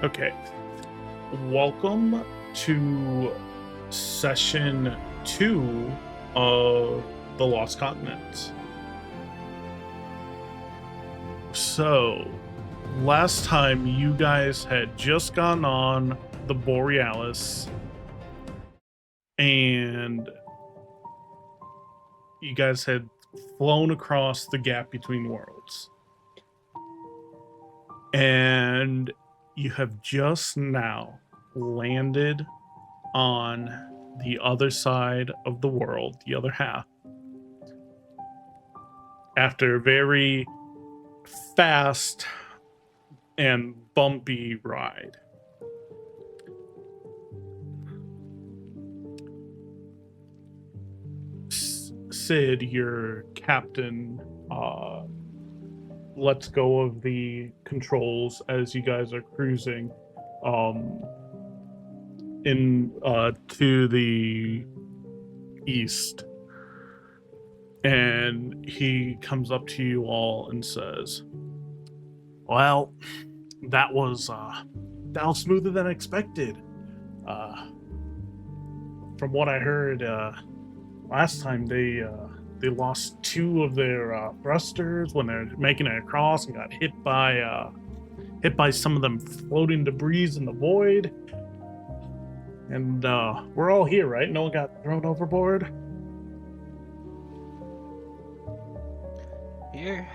Okay. Welcome to session 2 of the Lost Continent. So, last time you guys had just gone on the Borealis and you guys had flown across the gap between worlds. And you have just now landed on the other side of the world, the other half, after a very fast and bumpy ride. Sid, your captain, lets go of the controls as you guys are cruising to the east, and he comes up to you all and says, "Well, that was smoother than expected. From what I heard, last time they lost 2 of their thrusters when they're making it across and got hit by some of them floating debris in the void. And we're all here, right? No one got thrown overboard." Here.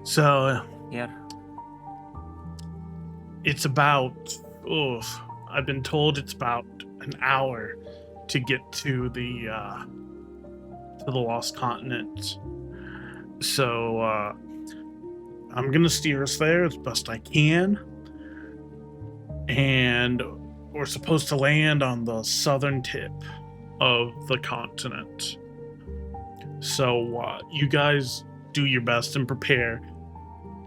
So Yeah. it's about, I've been told it's about an hour to get to the Lost Continent. So I'm gonna steer us there as best I can, and we're supposed to land on the southern tip of the continent. So you guys do your best and prepare.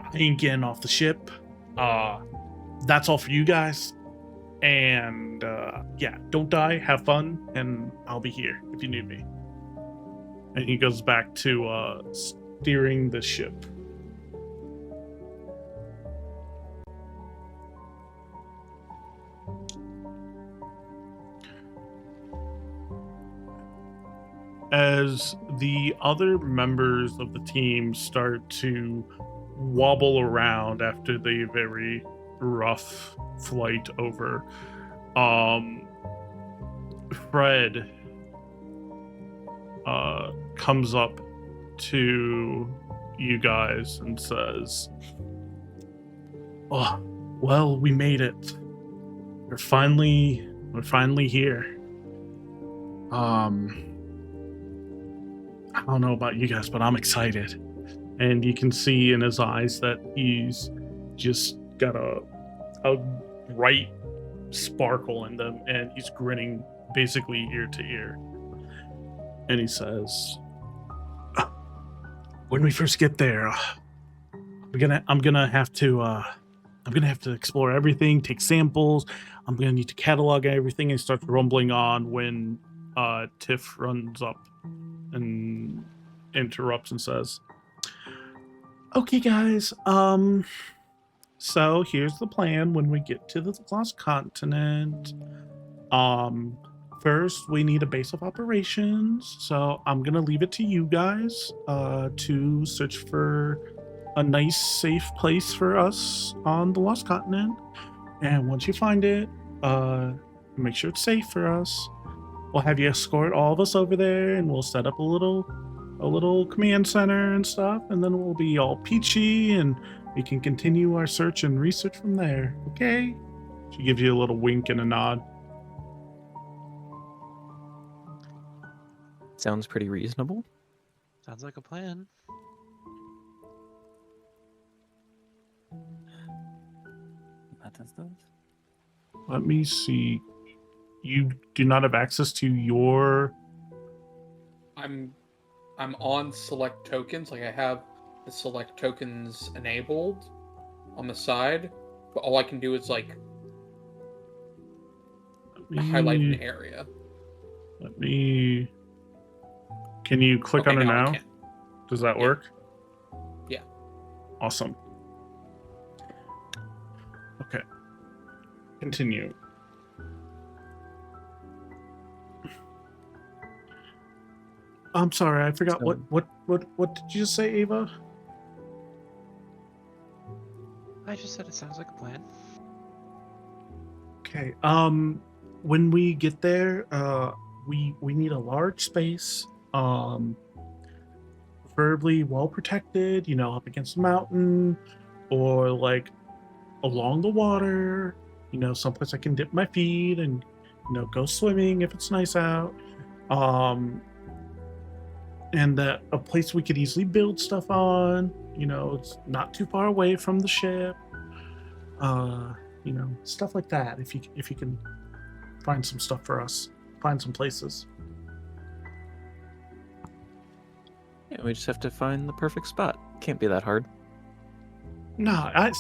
I ain't getting off the ship. That's all for you guys. And yeah, don't die, have fun, and I'll be here if you need me. And he goes back to steering the ship. As the other members of the team start to wobble around after the very rough flight over, Fred comes up to you guys and says, "Oh, well, we made it. We're finally here. I don't know about you guys, but I'm excited." And you can see in his eyes that he's just got a bright sparkle in them, and he's grinning basically ear to ear. And he says, "When we first get there, I'm gonna have to explore everything, take samples. I'm gonna need to catalog everything." And he starts rumbling on when Tiff runs up and interrupts and says, "Okay, guys, so here's the plan when we get to the Lost Continent. First, we need a base of operations, so I'm gonna leave it to you guys to search for a nice, safe place for us on the Lost Continent. And once you find it, make sure it's safe for us. We'll have you escort all of us over there, and we'll set up a little command center and stuff, and then we'll be all peachy, and we can continue our search and research from there. Okay?" She gives you a little wink and a nod. Sounds pretty reasonable. Sounds like a plan. What is this? Let me see. You do not have access to your... I'm on select tokens. Like I have the select tokens enabled on the side, but all I can do is like highlight an area. Let me... Can you click on her now? Does that Yeah. work? Yeah. Awesome. Okay. Continue. I'm sorry, I forgot So- what did you say, Ava? I just said it sounds like a plan. Okay. When we get there, we need a large space, preferably well protected, up against a mountain or like along the water, someplace I can dip my feet and, go swimming if it's nice out. Um, and that a place we could easily build stuff on, it's not too far away from the ship. Stuff like that. If you can find some stuff for us, find some places. Yeah, we just have to find the perfect spot. Can't be that hard. Nah,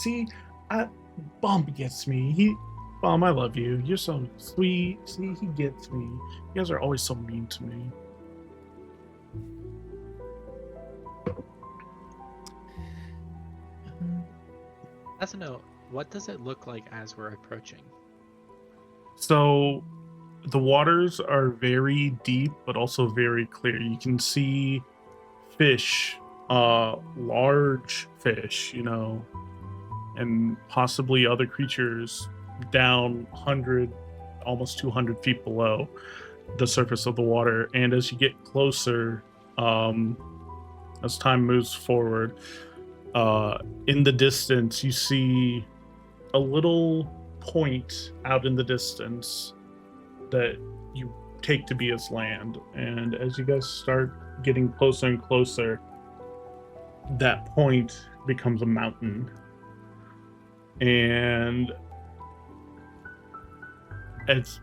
Bomb gets me. Bomb, I love you. You're so sweet. See, he gets me. You guys are always so mean to me. As a note, what does it look like as we're approaching? So the waters are very deep, but also very clear. You can see fish, large fish, and possibly other creatures down 100, almost 200 feet below the surface of the water. And as you get closer, as time moves forward, in the distance, you see a little point out in the distance that you take to be as land. And as you guys start getting closer and closer, that point becomes a mountain. And as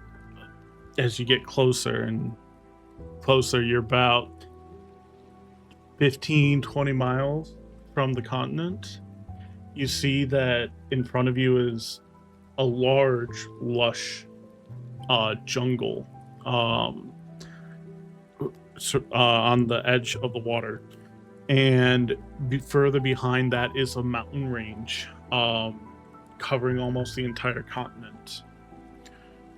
you get closer and closer, you're about 15-20 miles from the continent. You see that in front of you is a large, lush jungle on the edge of the water. And further behind that is a mountain range covering almost the entire continent.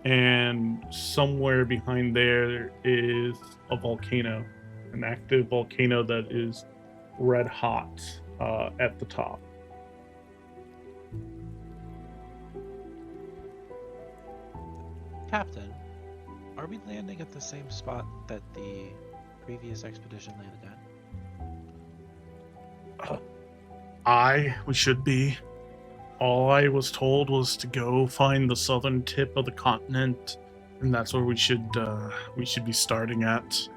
And somewhere behind there is a volcano, an active volcano that is red hot at the top. Captain, are we landing at the same spot that the previous expedition landed at? We should be. All I was told was to go find the southern tip of the continent, and that's where we should be starting at.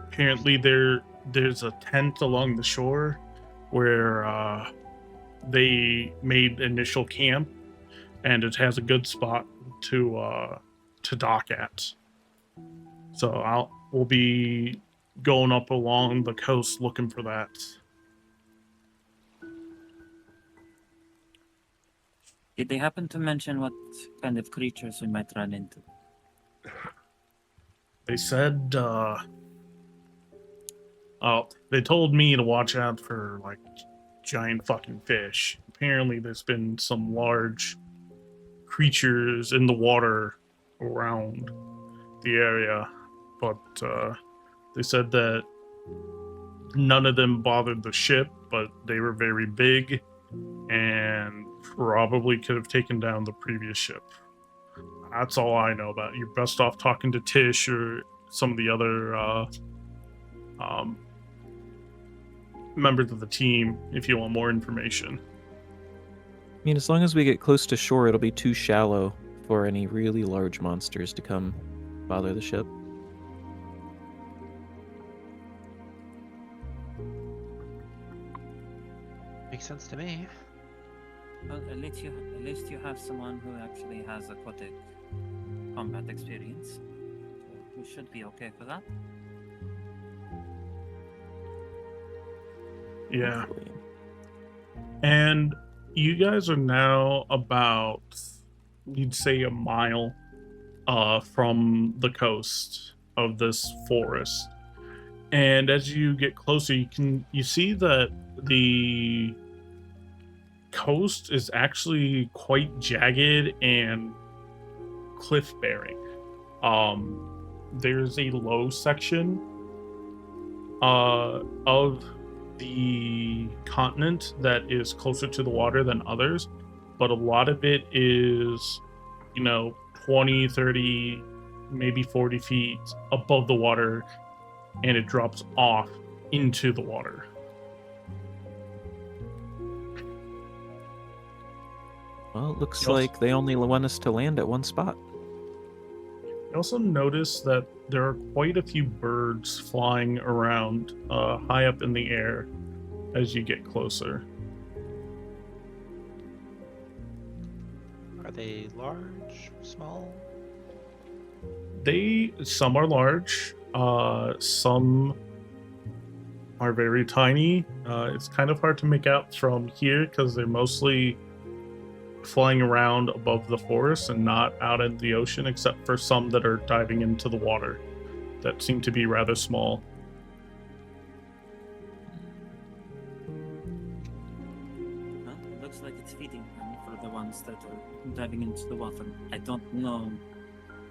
Apparently, there's a tent along the shore where they made initial camp, and it has a good spot to dock at. So we'll be going up along the coast looking for that. Did they happen to mention what kind of creatures we might run into? They said, they told me to watch out for, like, giant fucking fish. Apparently there's been some large creatures in the water around the area, but, they said that none of them bothered the ship, but they were very big and probably could have taken down the previous ship. That's all I know about it. You're best off talking to Tish or some of the other members of the team if you want more information. I mean, as long as we get close to shore, it'll be too shallow for any really large monsters to come bother the ship. Makes sense to me. Well, at least you have someone who actually has aquatic combat experience. So we should be okay for that. Yeah. Hopefully. And you guys are now about, you'd say, a mile from the coast of this forest. And as you get closer, you see that the coast is actually quite jagged and cliff bearing. There's a low section of the continent that is closer to the water than others, but a lot of it is, 20, 30, maybe 40 feet above the water, and it drops off into the water. Well, it looks You also- like they only want us to land at one spot. You also notice that there are quite a few birds flying around high up in the air as you get closer. Are they large, small? Some are large, some are very tiny. It's kind of hard to make out from here because they're mostly flying around above the forest and not out in the ocean, except for some that are diving into the water that seem to be rather small. Well, it looks like it's feeding them for the ones that are diving into the water. I don't know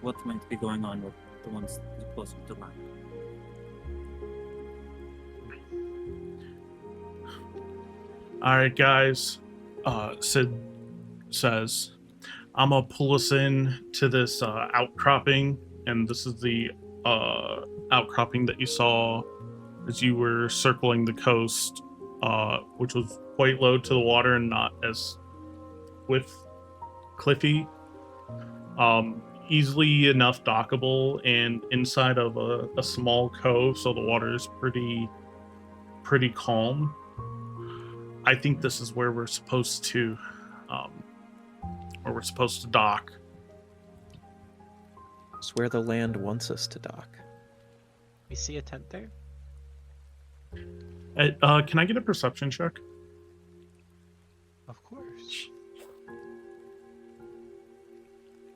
what might be going on with the ones closer to land. All right, guys. Sid says, I'm gonna pull us in to this outcropping, and this is the outcropping that you saw as you were circling the coast, which was quite low to the water and not as cliffy. Easily enough dockable and inside of a small cove, so the water is pretty calm. I think this is where we're supposed to dock. It's where the land wants us to dock. We see a tent there? Can I get a perception check? Of course.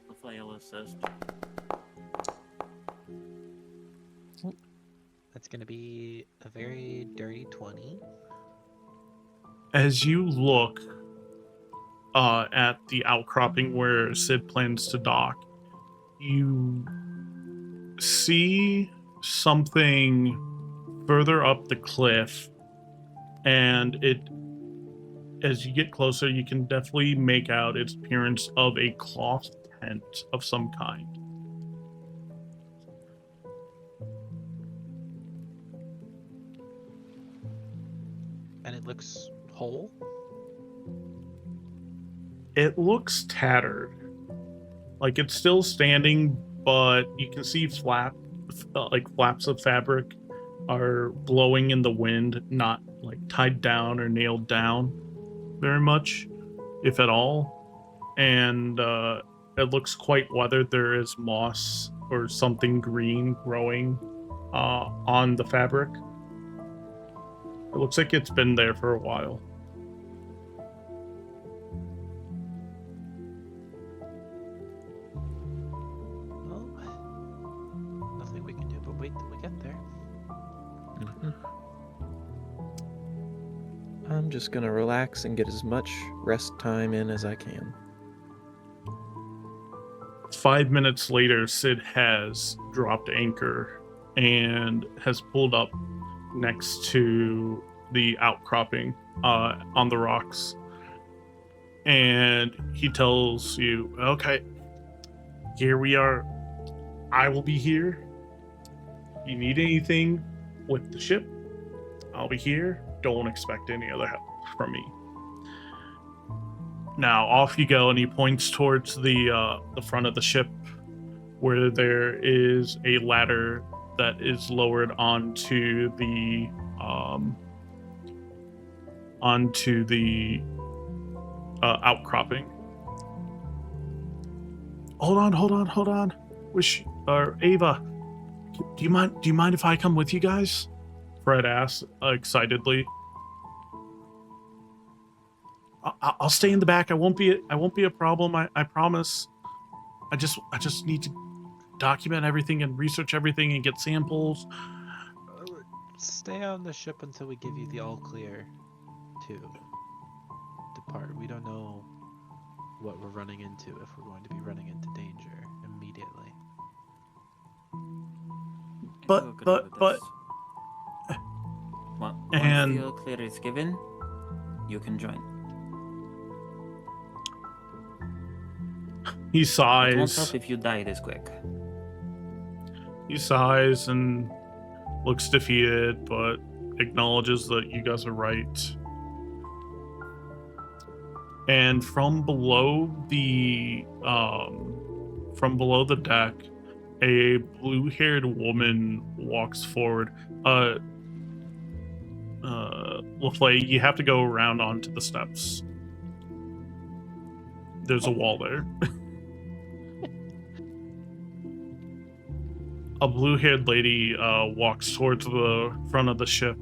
Hopefully I'll assist. That's gonna be a very dirty 20. As you look at the outcropping where Sid plans to dock, you see something further up the cliff, and as you get closer, you can definitely make out its appearance of a cloth tent of some kind. And it looks whole? It looks tattered. Like it's still standing, but you can see flaps of fabric are blowing in the wind, not like tied down or nailed down very much, if at all. And it looks quite weathered. There is moss or something green growing on the fabric. It looks like it's been there for a while. Well, nothing we can do but wait till we get there. I'm just gonna relax and get as much rest time in as I can. 5 minutes later, Sid has dropped anchor and has pulled up next to the outcropping on the rocks. And he tells you, okay, here we are. I will be here. You need anything with the ship, I'll be here. Don't expect any other help from me. Now off you go, and he points towards the front of the ship, where there is a ladder that is lowered onto the outcropping. Hold on. Ava, do you mind if I come with you guys? Fred asks excitedly. I'll stay in the back. I won't be a problem. I promise. I just need to document everything and research everything and get samples. stay on the ship until we give you the all clear to depart. We don't know what we're running into, if we're going to be running into danger immediately. But- I agree but- with but- this. Once And- the all clear is given, you can join. He It won't sighs. help if you die this quick. He sighs and looks defeated, but acknowledges that you guys are right. And from below the deck, a blue-haired woman walks forward. LaFlay, you have to go around onto the steps. There's a wall there. A blue-haired lady walks towards the front of the ship,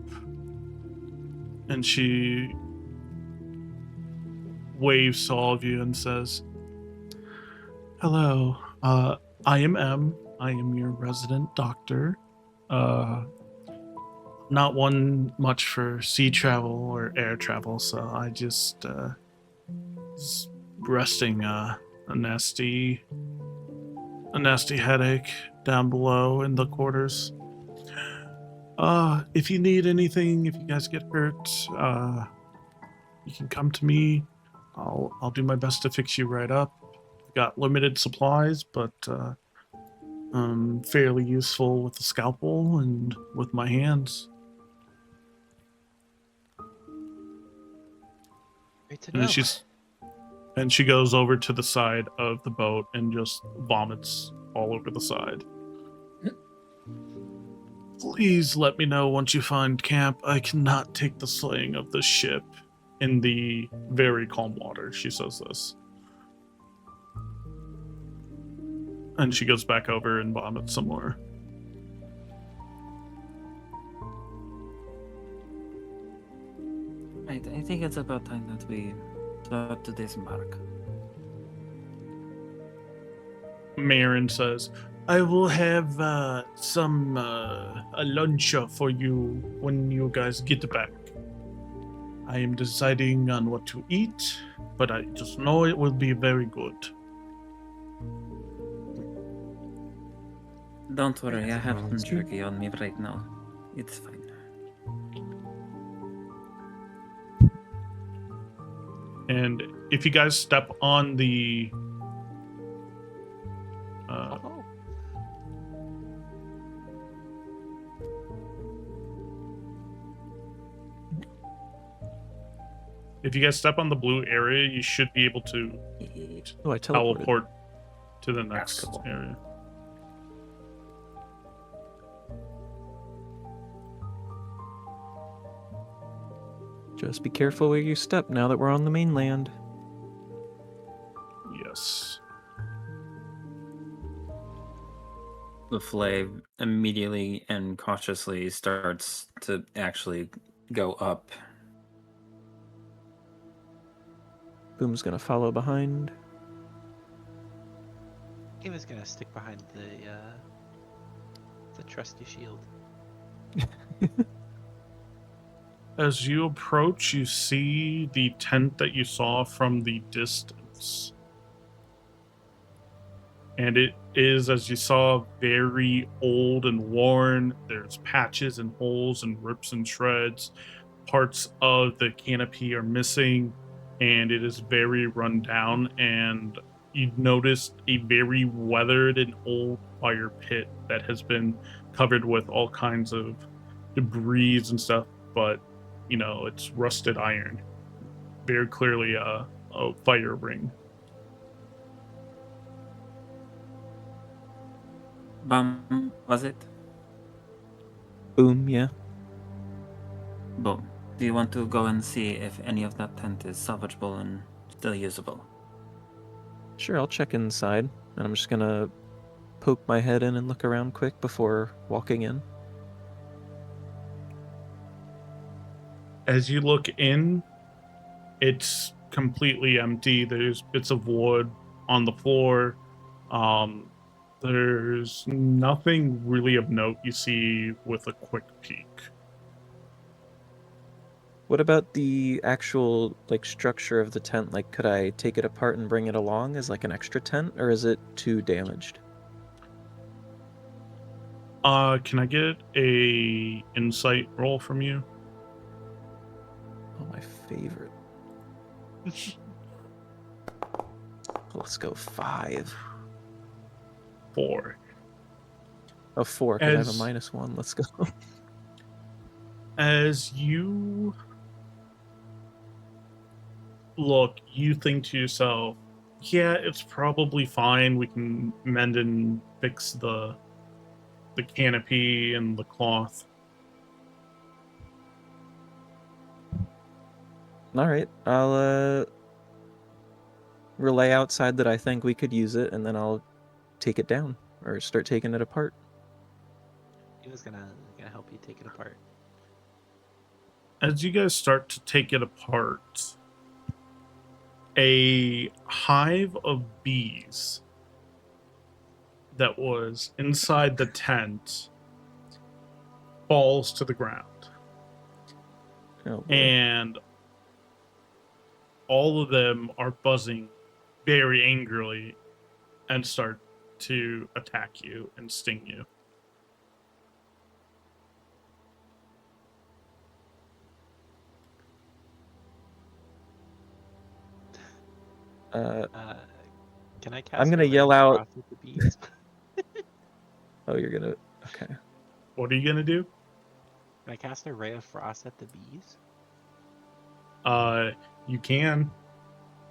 and she waves to all of you and says, "Hello, I am M. I am your resident doctor. Not one much for sea travel or air travel, so I just was resting a nasty headache down below in the quarters. If you need anything, if you guys get hurt, you can come to me. I'll do my best to fix you right up. Got limited supplies, but I'm fairly useful with the scalpel and with my hands." Great to And know. then she goes over to the side of the boat and just vomits all over the side. "Please let me know once you find camp. I cannot take the swaying of the ship in the very calm water." She says this. And she goes back over and vomits some more. Right, I think it's about time that we start to disembark. Marin says, "I will have some a lunch for you when you guys get back. I am deciding on what to eat, but I just know it will be very good." Don't worry, I have some Sounds good. jerky on me right now. It's fine. And if you guys step on the Oh, if you guys step on the blue area, you should be able to Oh, I teleported. teleport to the next cool. area. Just be careful where you step now that we're on the mainland. Yes. LaFlay immediately and cautiously starts to actually go up. Boom's gonna follow behind. he was gonna stick behind the trusty shield. As you approach, you see the tent that you saw from the distance. And it is, as you saw, very old and worn. There's patches and holes and rips and shreds. Parts of the canopy are missing, and it is very run down. And you noticed a very weathered and old fire pit that has been covered with all kinds of debris and stuff, but you know, it's rusted iron. Very clearly a fire ring. Bum, was it? Boom, yeah. Boom. Do you want to go and see if any of that tent is salvageable and still usable? Sure, I'll check inside. And I'm just gonna poke my head in and look around quick before walking in. As you look in, it's completely empty. There's bits of wood on the floor. There's nothing really of note you see with a quick peek. What about the actual like structure of the tent? Like, could I take it apart and bring it along as like an extra tent, or is it too damaged? Can I get a insight roll from you? Oh, my favorite. Let's go 5. 4. Oh, 4, because I have a As -1. Let's go. as you look, you think to yourself, yeah, it's probably fine. We can mend and fix the canopy and the cloth. All right, I'll relay outside that I think we could use it, and then I'll take it down or start taking it apart. He was gonna help you take it apart. As you guys start to take it apart, a hive of bees that was inside the tent falls to the ground, Oh boy. and all of them are buzzing very angrily and start to attack you and sting you. Uh, Can I cast? I'm gonna a ray yell of out. frost at the bees? Oh, you're gonna. Okay. What are you gonna do? Can I cast a ray of frost at the bees? You can.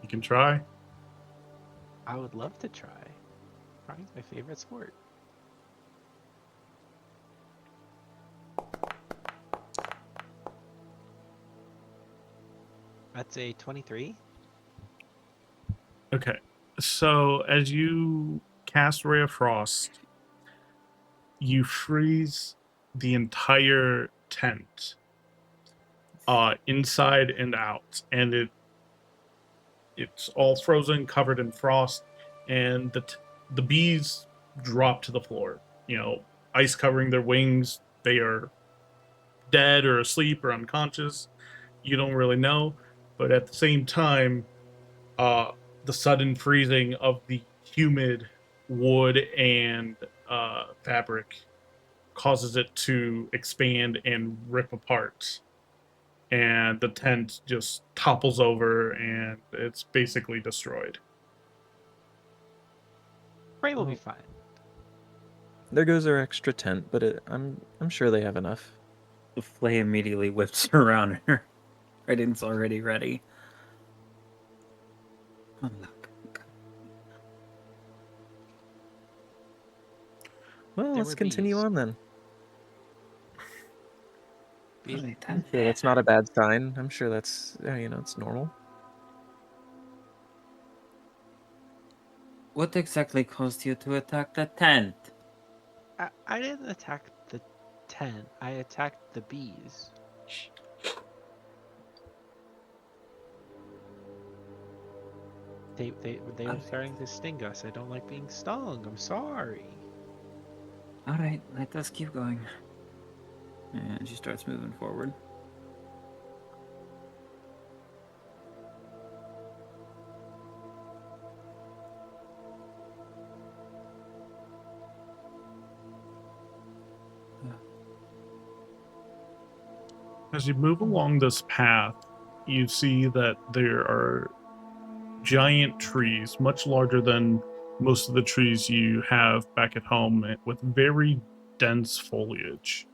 You can try. I would love to try. Frying's my favorite sport. That's a 23. Okay. So as you cast Ray of Frost, you freeze the entire tent, inside and out, and it's all frozen, covered in frost, and the bees drop to the floor. You know, ice covering their wings. They are dead or asleep or unconscious. You don't really know, but at the same time, the sudden freezing of the humid wood and fabric causes it to expand and rip apart. And the tent just topples over and it's basically destroyed. Ray will be Oh. fine. There goes our extra tent, but I'm sure they have enough. The flay immediately whips around her. Credit's already ready. Oh, look. Well, There let's were continue bees. on then. Bees. Alright, I'm then. sure that's not a bad sign. I'm sure that's it's normal. What exactly caused you to attack the tent? I didn't attack the tent. I attacked the bees. They were starting to sting us. I don't like being stung. I'm sorry. Alright, let us keep going. And she starts moving forward. As you move along this path, you see that there are giant trees, much larger than most of the trees you have back at home, with very dense foliage.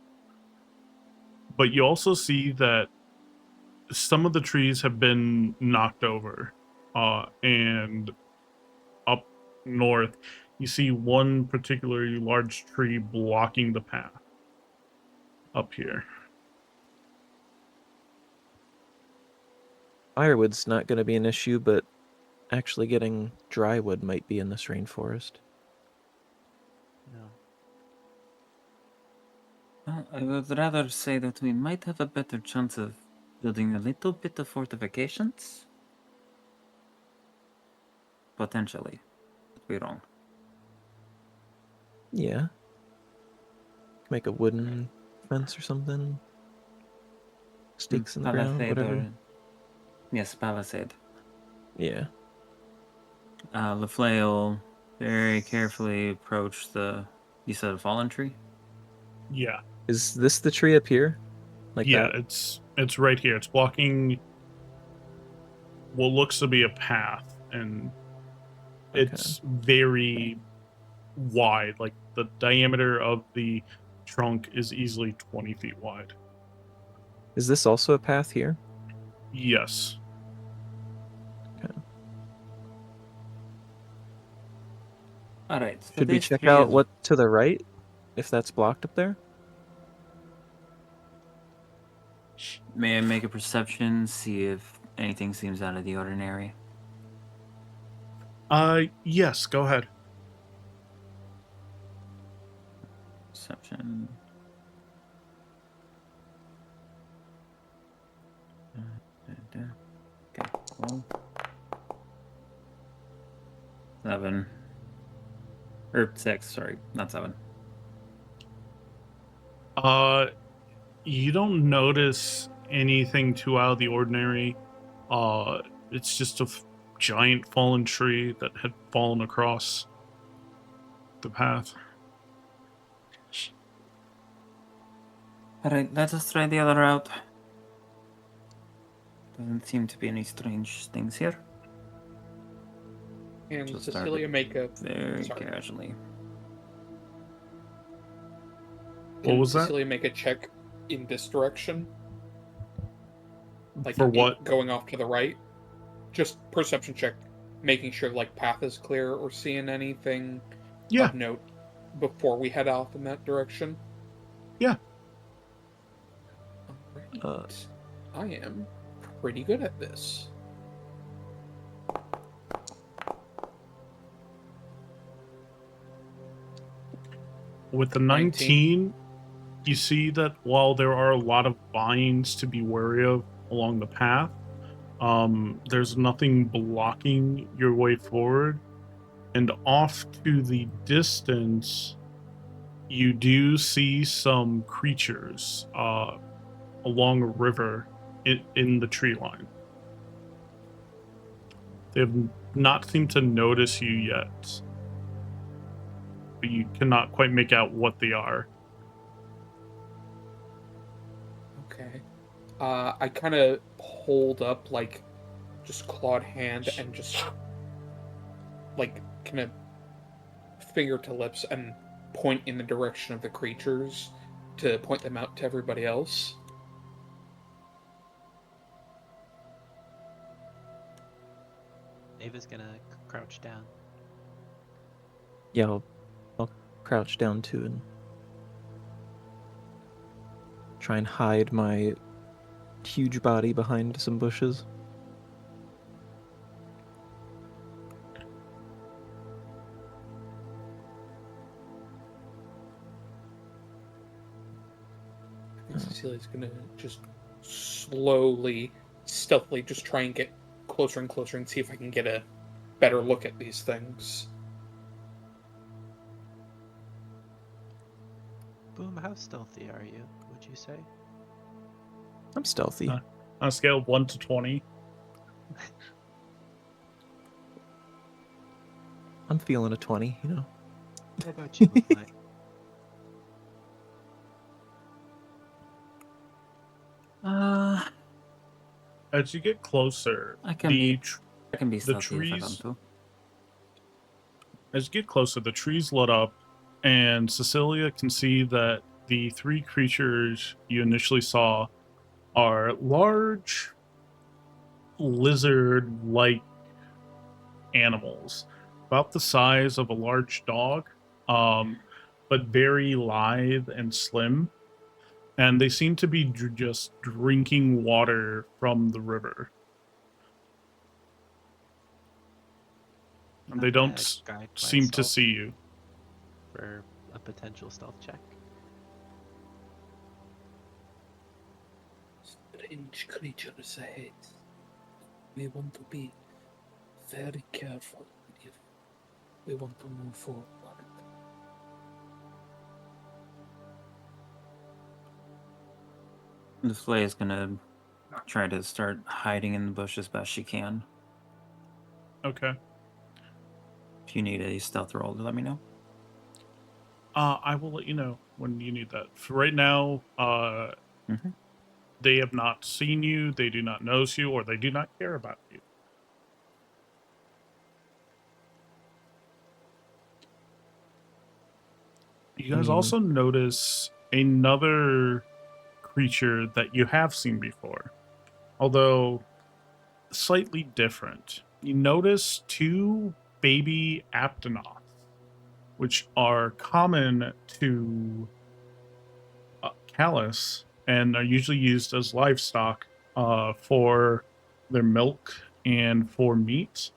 But you also see that some of the trees have been knocked over, and up north, you see one particularly large tree blocking the path up here. Firewood's not going to be an issue, but actually getting dry wood might be in this rainforest. No. Well, I would rather say that we might have a better chance of building a little bit of fortifications. Potentially. Could be wrong. Yeah. Make a wooden fence or something. Stakes in the ground, Palisade whatever. or... Yes, palisade. Yeah. LaFleur will very carefully approach the... You said a fallen tree? Yeah. Is this the tree up here? Like Yeah, that? it's right here. It's blocking what looks to be a path, and it's very wide. Like the diameter of the trunk is easily 20 feet wide. Is this also a path here? Yes. Alright, so Should we this check tree out is- what to the right? If that's blocked up there? May I make a perception, see if anything seems out of the ordinary? Yes, go ahead. Perception. Okay, cool. 7. Or 6, sorry, not 7. You don't notice anything too out of the ordinary. It's just a giant fallen tree that had fallen across the path. Alright, let us try the other route. Doesn't seem to be any strange things here. And Just start Cecilia make a Very Sorry. casually. Can was that? Cecilia make a check in this direction? Like For it what? going off to the right? Just perception check, making sure like path is clear or seeing anything Yeah. of note before we head off in that direction. Yeah. Alright. I am pretty good at this. With the 19. 19, you see that while there are a lot of vines to be wary of along the path, there's nothing blocking your way forward. And off to the distance, you do see some creatures along a river in the tree line. They have not seemed to notice you yet, but you cannot quite make out what they are. Okay. I kind of hold up, like, just clawed hand and just, like, kind of finger to lips and point in the direction of the creatures to point them out to everybody else. Ava's gonna crouch down. Yeah, I'll crouch down too and try and hide my huge body behind some bushes. And Cecilia's gonna just slowly, stealthily, just try and get closer and closer and see if I can get a better look at these things. Boom, how stealthy are you, would you say? I'm stealthy. On a scale of 1 to 20. I'm feeling a 20, you know. What about you, Mike? As you get closer, I can the be- I can be The stealthy if I trees- want to. as you get closer, the trees lit up, and Cecilia can see that the three creatures you initially saw are large lizard-like animals, about the size of a large dog, but very lithe and slim. And they seem to be just drinking water from the river. And they I'm don't gonna guide seem to myself see you. for a potential stealth check. Strange creatures ahead. We want to be very careful if we want to move forward. The Flay is gonna try to start hiding in the bush as best she can. Okay. If you need a stealth roll, let me know. I will let you know when you need that. For right now, Mhm. they have not seen you, they do not know you, or they do not care about you. You guys also notice another creature that you have seen before, although slightly different. You notice two baby Aptonoths, which are common to Callus and are usually used as livestock for their milk and for meat.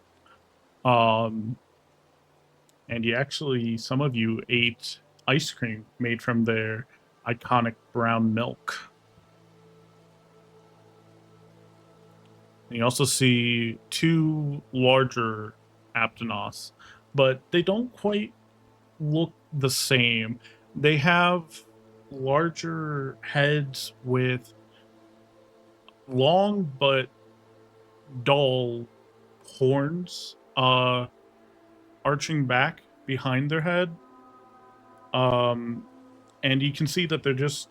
And you actually, some of you ate ice cream made from their iconic brown milk. And you also see two larger Aptonoths, but they don't quite look the same. They have larger heads with long but dull horns arching back behind their head. And you can see that they're just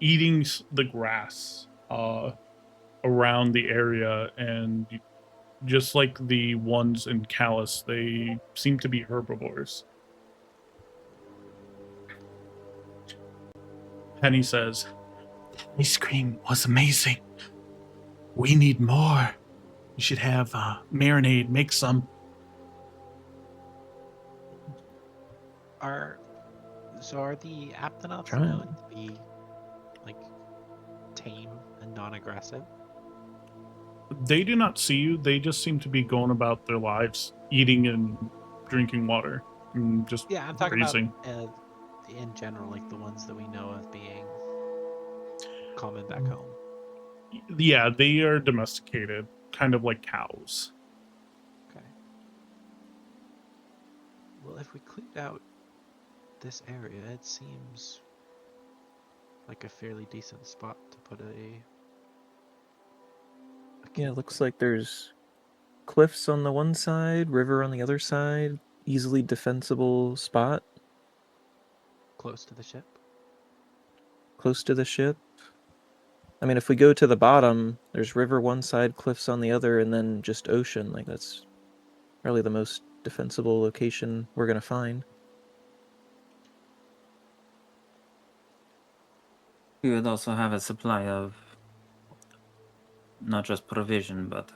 eating the grass around the area, and just like the ones in Callus, they seem to be herbivores. Penny says, "Ice cream was amazing. We need more. You should have Marinade make some." Are the Aptonoths Trying. known to be like tame and non-aggressive? They do not see you. They just seem to be going about their lives, eating and drinking water, and just Yeah, I'm talking grazing. about in general, like the ones that we know of being common back home. Yeah, they are domesticated, kind of like cows. Okay. Well, if we cleared out this area, it seems like a fairly decent spot to put a Yeah, it camp looks there. like there's cliffs on the one side, river on the other side, easily defensible spot Close to the ship. close to the ship. I mean, if we go to the bottom, there's river one side, cliffs on the other, and then just ocean. Like, that's probably the most defensible location we're gonna find. We would also have a supply of not just provision, but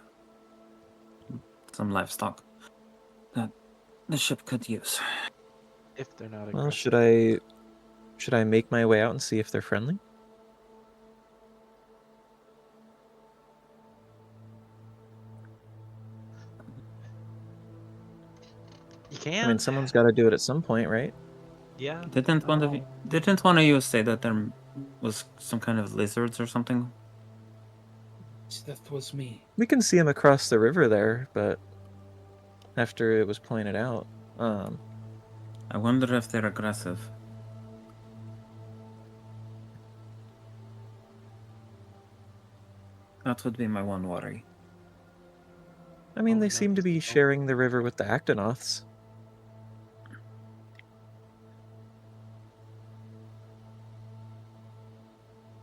some livestock that the ship could use. If they're not Well, aggressive. should I make my way out and see if they're friendly? You I can. mean, someone's got to do it at some point, right? Yeah. Didn't one of you say that there was some kind of lizards or something? That was me. We can see them across the river there, but after it was pointed out, I wonder if they're aggressive. That would be my one worry. I mean, Oh, they no, seem to be oh. sharing the river with the Actonoths.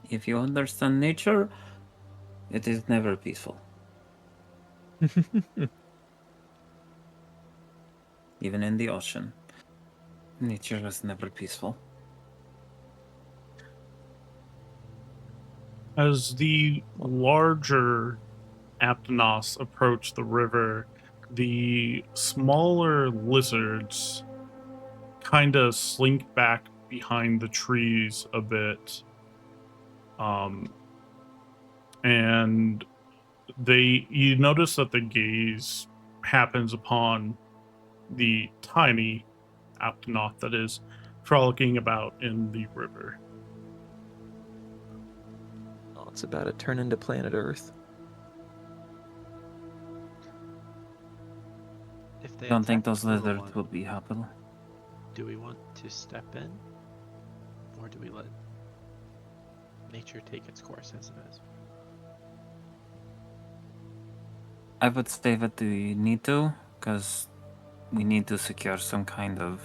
If you understand nature, it is never peaceful. Even in the ocean, nature is never peaceful. As the larger Aptonos approach the river, the smaller lizards kind of slink back behind the trees a bit. And you notice that the gaze happens upon the tiny Aptonoth that is frolicking about in the river. Oh, it's about to turn into planet Earth. If they Don't think attack those the little lizards one, will be happy. do we want to step in, or do we let nature take its course as it is. I would say that we need to, because we need to secure some kind of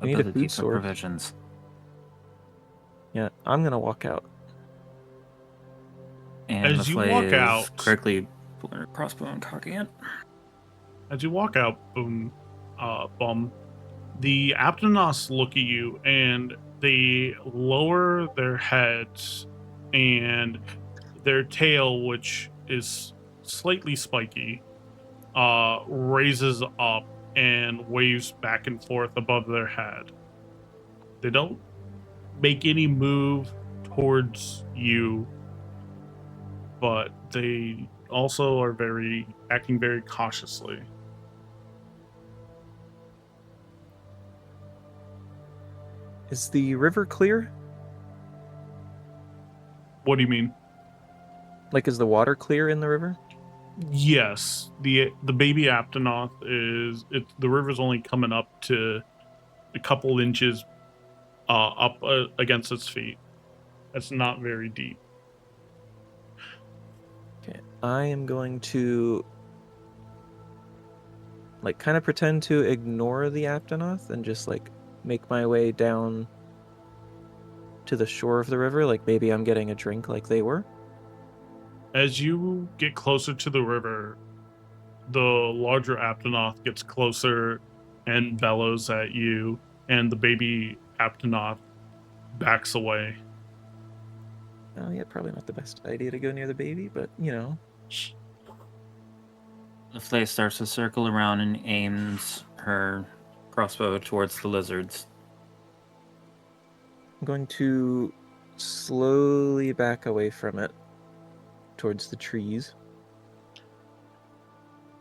We need a ability food for source. provisions. Yeah, I'm gonna walk out. And As you Lafley walk is out- quickly pulling her crossbow and cocking it. As you walk out, Bum, the Aptonos look at you and they lower their heads, and their tail, which is slightly spiky, raises up and waves back and forth above their head. They don't make any move towards you, but they also are acting very cautiously. Is the river clear? What do you mean? Like, is the water clear in the river? Yes, the baby Aptonoth the river's only coming up to a couple inches up against its feet. That's not very deep. Okay, I am going to like kind of pretend to ignore the Aptonoth and just like make my way down to the shore of the river, like maybe I'm getting a drink like they were. As you get closer to the river, the larger Aptonoth gets closer and bellows at you, and the baby Aptonoth backs away. Oh yeah, probably not the best idea to go near the baby, but you know. Lafley starts to circle around and aims her crossbow towards the lizards. I'm going to slowly back away from it towards the trees.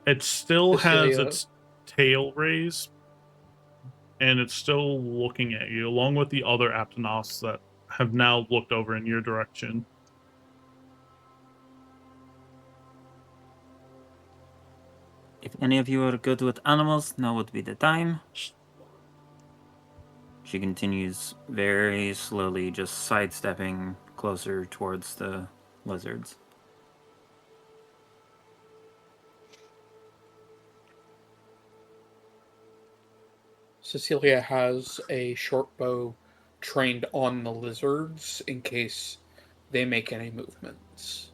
It still has Cecilia. its tail raised, and it's still looking at you, along with the other Aptonoths that have now looked over in your direction. If any of you are good with animals, now would be the time. She continues very slowly, just sidestepping closer towards the lizards. Cecilia has a short bow trained on the lizards in case they make any movements.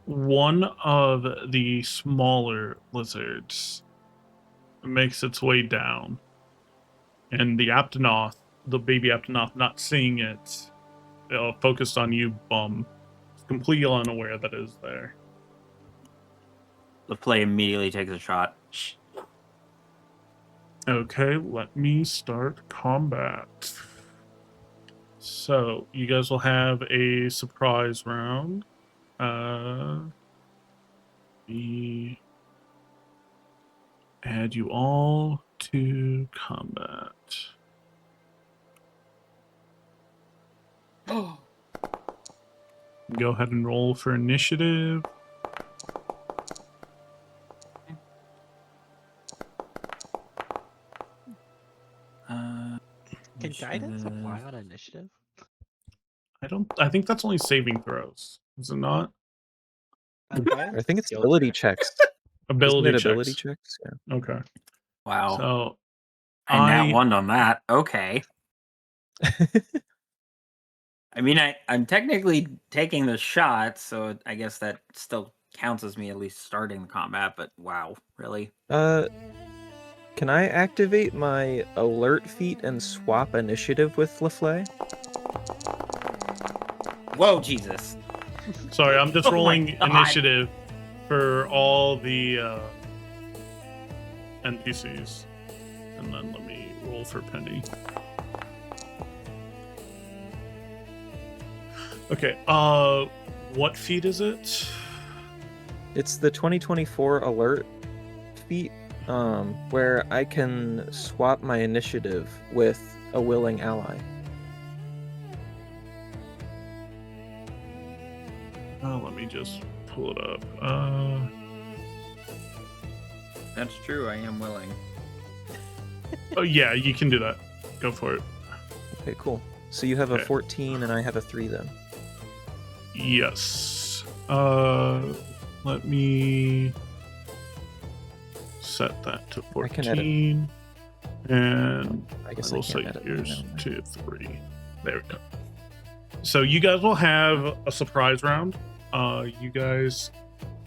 One of the smaller lizards makes its way down, and the Aptonoth, the baby Aptonoth, not seeing it, focused on you, Bum, completely unaware that it is there. Lafley immediately takes a shot. Okay, let me start combat. So, you guys will have a surprise round. We add you all to combat. Go ahead and roll for initiative. Can guidance apply on initiative? I think that's only saving throws. Is it not? I think it's ability checks. Ability Isn't it checks. ability checks? Yeah. Okay. Wow. So I nat one on that. Okay. I mean, I'm technically taking the shot, so I guess that still counts as me at least starting the combat, but wow, really? Can I activate my alert feat and swap initiative with Lafley? Whoa, Jesus. sorry, I'm just Oh my rolling God. initiative for all the NPCs. And then let me roll for Penny. Okay, what feat is it? It's the 2024 alert feat, where I can swap my initiative with a willing ally. Oh, let me just pull it up. That's true, I am willing. Oh yeah, you can do that. Go for it. Okay, cool. So you have a Okay. 14 and I have a 3 then. Yes. Let me set that to I can edit. 14. And I guess we'll I say can't edit. here's now. 2, 3. There we go. So you guys will have a surprise round. You guys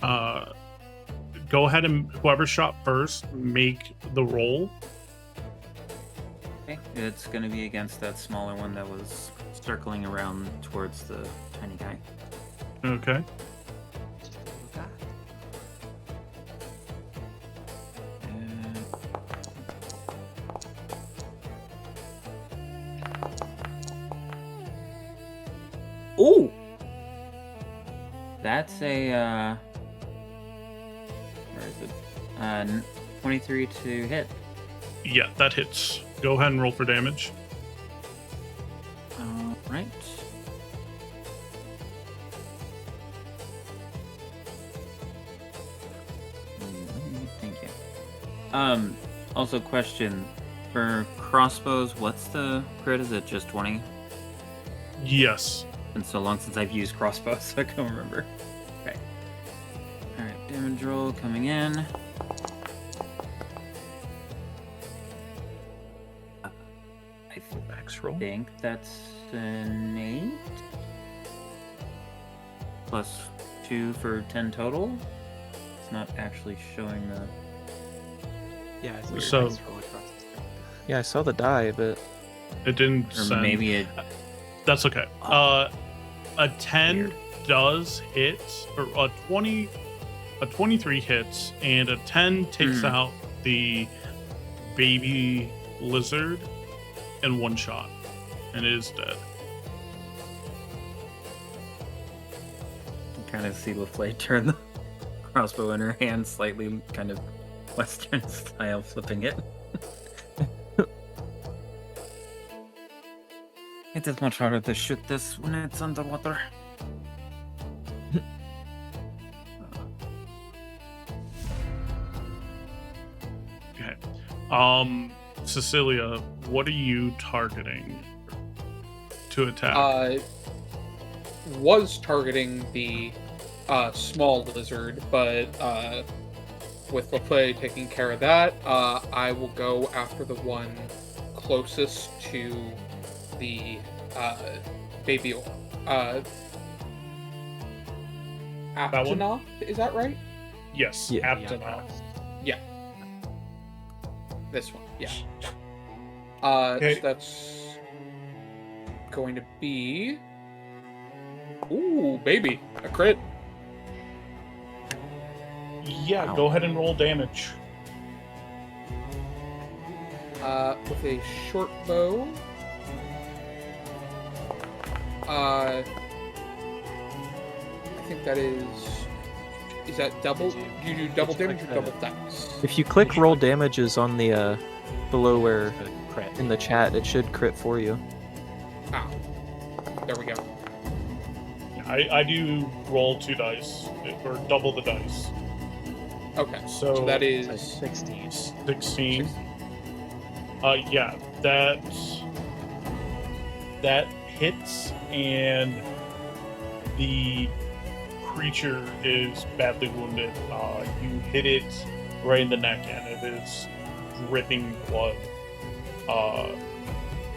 go ahead and whoever shot first, make the roll. Okay. It's going to be against that smaller one that was circling around towards the tiny guy. Okay. Just a little guy. Oh! That's a, where is it? 23 to hit. Yeah, that hits. Go ahead and roll for damage. Right. Thank you. Also question, for crossbows, what's the crit? Is it just 20? Yes. Been so long since I've used crossbows, I can't remember. Okay. Alright, damage roll coming in. I Max roll. think that's an 8. Plus 2 for 10 total. It's not actually showing the... Yeah, I saw your So- dice roll across the screen. Yeah, I saw the die, but It didn't Or send. maybe it... That's okay. A 10 Weird. does hit, or a 23 hits, and a 10 takes Hmm. out the baby lizard in one shot, and it is dead. You kind of see LaFleur turn the crossbow in her hand slightly, kind of Western style, flipping it. It is much harder to shoot this when it's underwater. Okay. Cecilia, what are you targeting to attack? Was targeting the small lizard, but with LaFleur taking care of that, I will go after the one closest to the baby. one? Aptonoth, is that right? Yes, Yeah. Aptonoth. This one, yeah. Okay. So that's going to be. Ooh, baby, a crit. Yeah, Wow. go ahead and roll damage. With a short bow. I think that is. Is that double? Did Do you do double did you damage or click double the- dice? if you click roll damages on the below where The crit. in the chat, it should crit for you. Ah, there we go. I do roll 2 dice, or double the dice. Okay, So, so that So is 16. 16. Yeah, that hits, and the creature is badly wounded. You hit it right in the neck, and it is dripping blood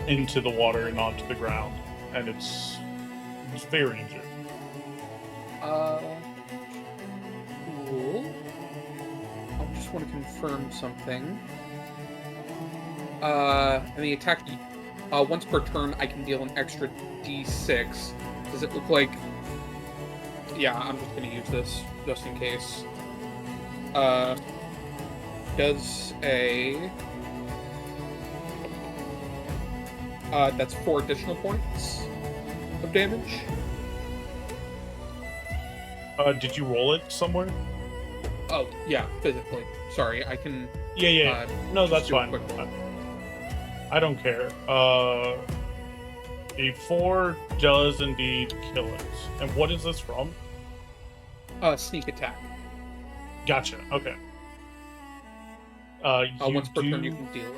into the water and onto the ground, and it's very injured. Cool. I just want to confirm something. And the attack, once per turn, I can deal an extra d6. Does it look like? Yeah, I'm just gonna use this just in case. Does a that's 4 additional points of damage. Did you roll it somewhere? Oh, yeah, physically. Sorry, I can. Yeah. No, just that's do a fine. quick- I don't care. A 4 does indeed kill it. And what is this from? Sneak attack. Gotcha. Okay. Once per turn, you can deal.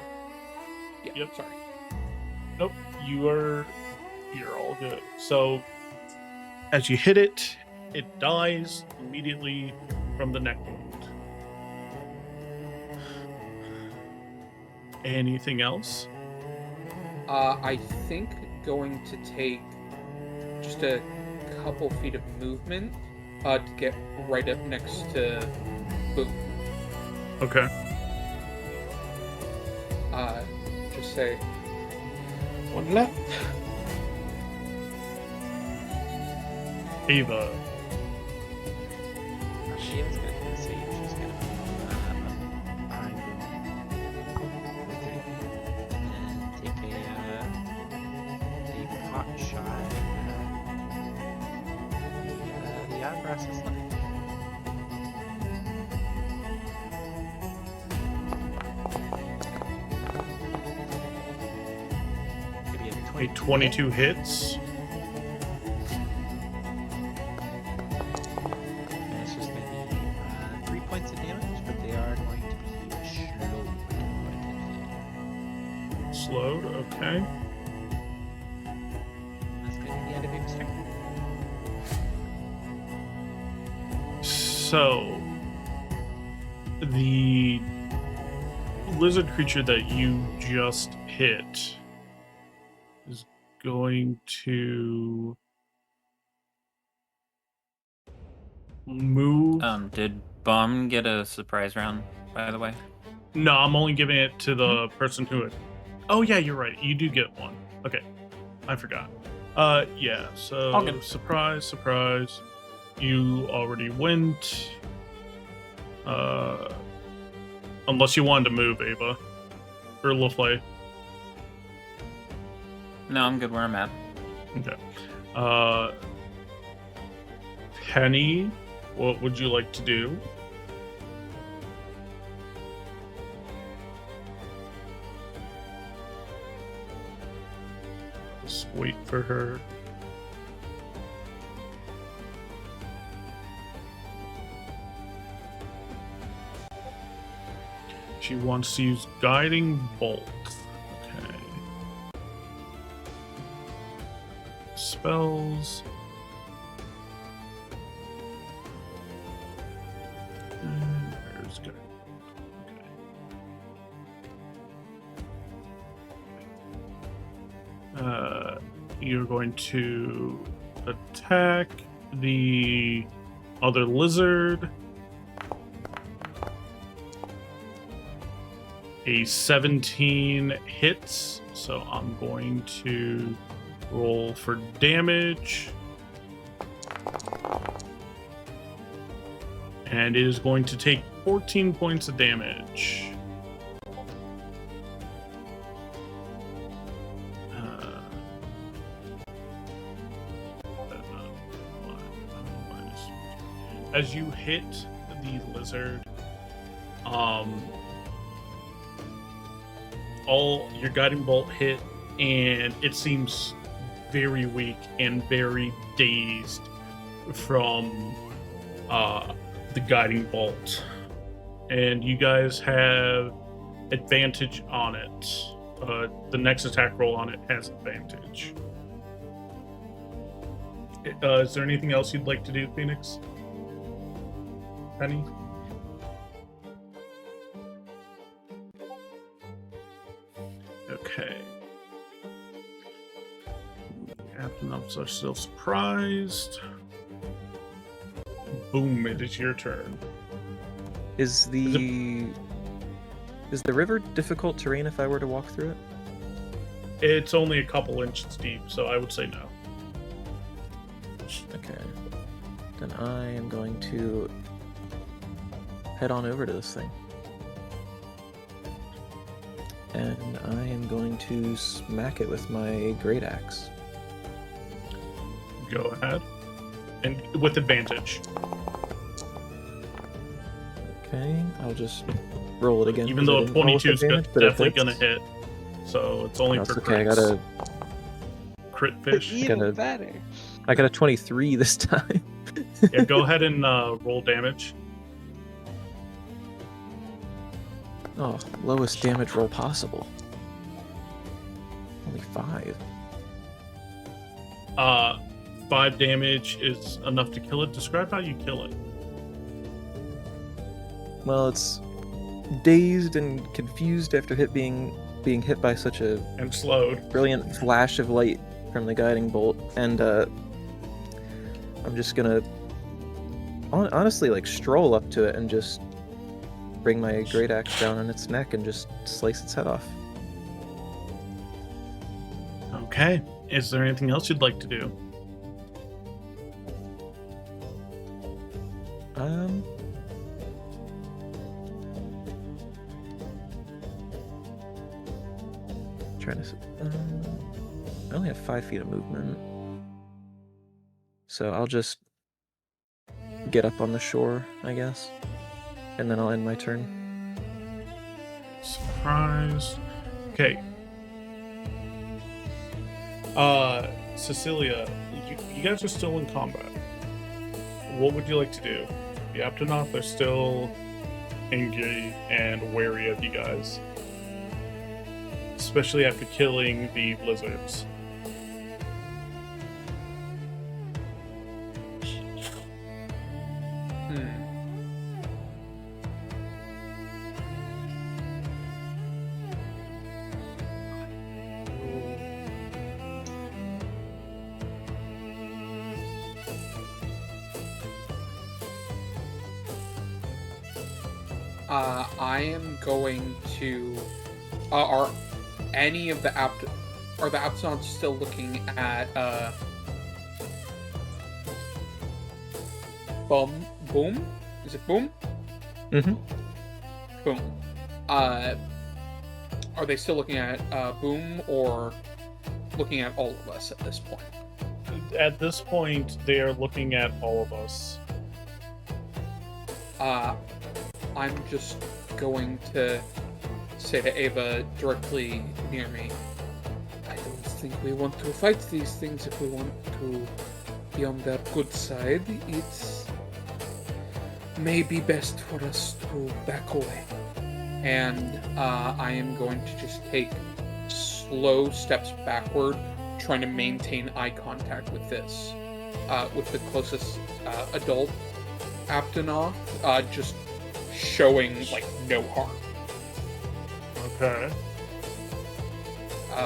Yeah, Yep. sorry. Nope. you're all good. So as you hit it, it dies immediately from the neck wound. Anything else? I think going to take just a couple feet of movement to get right up next to Boom. Okay. Just say one left. Ava. She is going to see. She's going to find and take a pot shot at the eyebrows is left. Maybe A 22 hits. And it's just going to be 3 points of damage, but they are going to be slowed for 10 feet. Slowed, okay. That's going to be the end of Ava's turn. So, the lizard creature that you just hit is going to move. Did Bomb get a surprise round, by the way? No, I'm only giving it to the person who. Oh yeah, you're right. You do get one. Okay, I forgot. Yeah. So All good. surprise. You already went. Unless you wanted to move, Ava or Laflay. No, I'm good where I'm at. Okay. Penny, what would you like to do? Just wait for her. She wants to use Guiding Bolt. Okay. Spells. And where's Guiding Bolt? Okay. You're going to attack the other lizard. A 17 hits, so I'm going to roll for damage. And it is going to take 14 points of damage. As you hit the lizard, all your guiding bolt hit, and it seems very weak and very dazed from the guiding bolt. And you guys have advantage on it. The next attack roll on it has advantage. Is there anything else you'd like to do, Phoenix? Penny? Okay. Captain Ups are still surprised. Boom, it is your turn. Is the river difficult terrain if I were to walk through it? It's only a couple inches deep, so I would say no. Okay. Then I am going to head on over to this thing. And I am going to smack it with my great axe. Go ahead. And with advantage. Okay, I'll just roll it again. Even 'cause I though a didn't roll with 22 is advantage, but it definitely hits. going to hit. So it's only That's for okay, crits. Crit fish. Even gotta- better. I got a 23 this time. Yeah, go ahead and roll damage. Oh, lowest damage roll possible. Only 5. Uh, 5 damage is enough to kill it. Describe how you kill it. Well, it's dazed and confused after being hit by such a And slowed. brilliant flash of light from the guiding bolt, and I'm just gonna honestly like stroll up to it and just bring my great axe down on its neck and just slice its head off. Okay. Is there anything else you'd like to do? Trying to. I only have 5 feet of movement, so I'll just get up on the shore, I guess, and then I'll end my turn. Surprise. Okay. Cecilia, you guys are still in combat. What would you like to do? The Aptonoth are still angry and wary of you guys. Especially after killing the lizards. I am going to. Are any of the are the Aptonoths still looking at Boom? Is it Boom? Mm-hmm. Boom. Are they still looking at Boom, or looking at all of us at this point? At this point, they are looking at all of us. I'm just going to say to Ava directly near me, I don't think we want to fight these things if we want to be on their good side. It's maybe best for us to back away. And I am going to just take slow steps backward, trying to maintain eye contact with this, with the closest adult Aptonoth, just showing like no harm. Okay.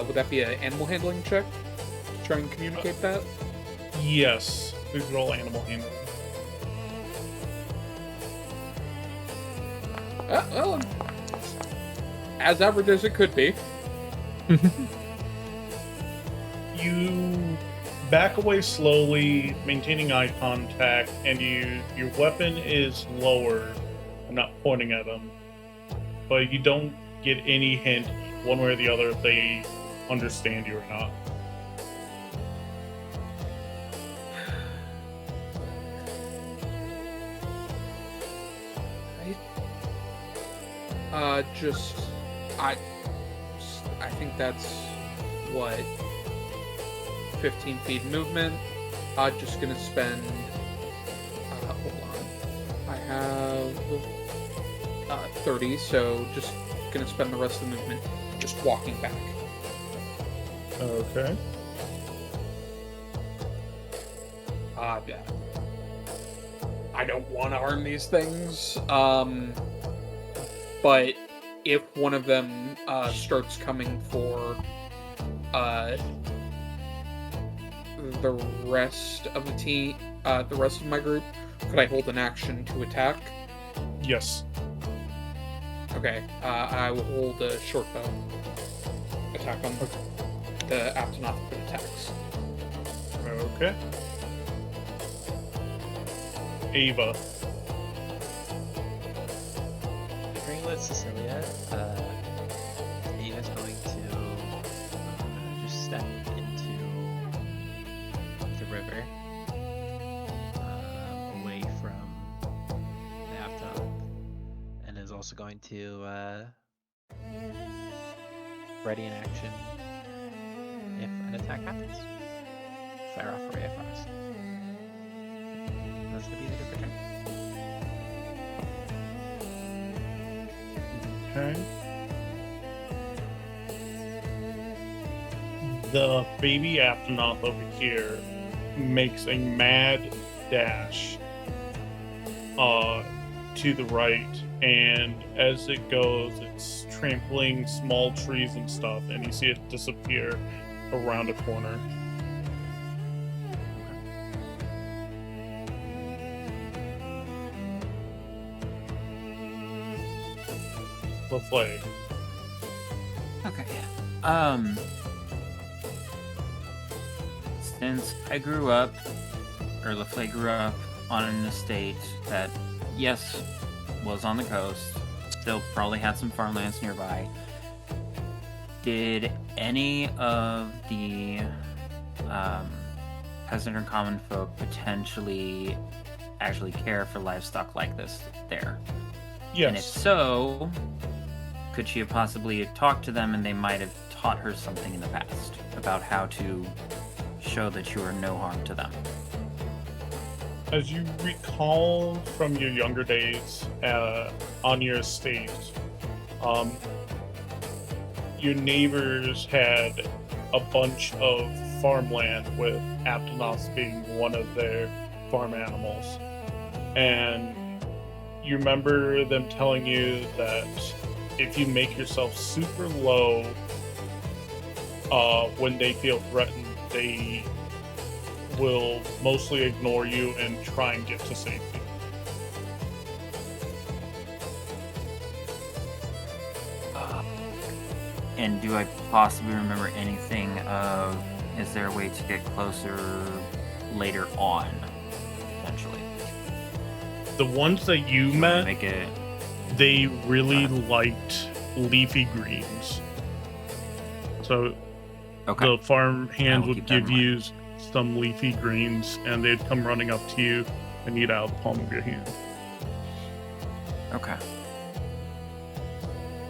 Would that be an animal handling check? To try and communicate that? Yes. Please roll animal handling. Well, as average as it could be. You back away slowly, maintaining eye contact, and your weapon is lower. I'm not pointing at them, but you don't get any hint one way or the other if they understand you or not. I think that's what 15 feet movement. I'm just gonna spend. Hold on. I have 30, so just gonna spend the rest of the movement just walking back. Okay. Yeah. I don't want to harm these things. But if one of them starts coming for the rest of the team, the rest of my group, could I hold an action to attack? Yes. Okay, I will hold a short bow. Attack on the Aptonoth that attacks. Okay. Ava. Ringlet Cecilia, Ava's going to just step into the river, away from the Aptonoth, and is also going to ready an action if an attack happens. Fire off a ray of frost. That's gonna be the different turn. Okay. the baby Aptonoth over here makes a mad dash to the right, and as it goes, it's trampling small trees and stuff, and you see it disappear around a corner. The flag. Okay. Since I grew up, or LaFleur grew up on an estate that, yes, was on the coast, still probably had some farmlands nearby, did any of the peasant or common folk potentially actually care for livestock like this there? And if Yes. so, could she have possibly talked to them and they might have taught her something in the past about how to show that you are no harm to them? As you recall from your younger days on your estate, your neighbors had a bunch of farmland with Aptonoths being one of their farm animals. And you remember them telling you that if you make yourself super low when they feel threatened, they will mostly ignore you and try and get to safety. And do I possibly remember anything of, is there a way to get closer later on, eventually? The ones that you met, Make it... they really liked leafy greens. So Okay. the farm hands will would keep that in give mind. you some leafy greens, and they'd come running up to you and eat out of the palm of your hand. Okay.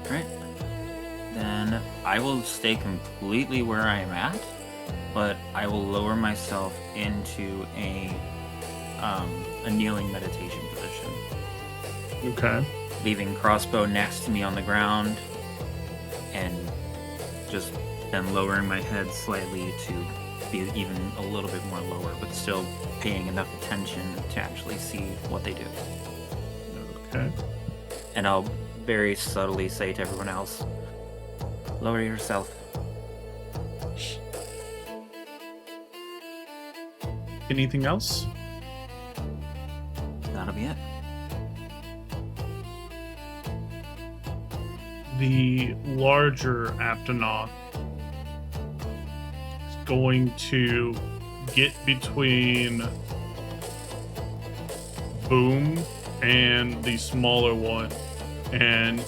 Alright. Then I will stay completely where I am at, but I will lower myself into a kneeling meditation position, Okay. leaving crossbow next to me on the ground, and just then lowering my head slightly to be even a little bit more lower, but still paying enough attention to actually see what they do. Okay. And I'll very subtly say to everyone else, lower yourself. Anything else? That'll be it. The larger Aptonoth is going to get between Boom and the smaller one, and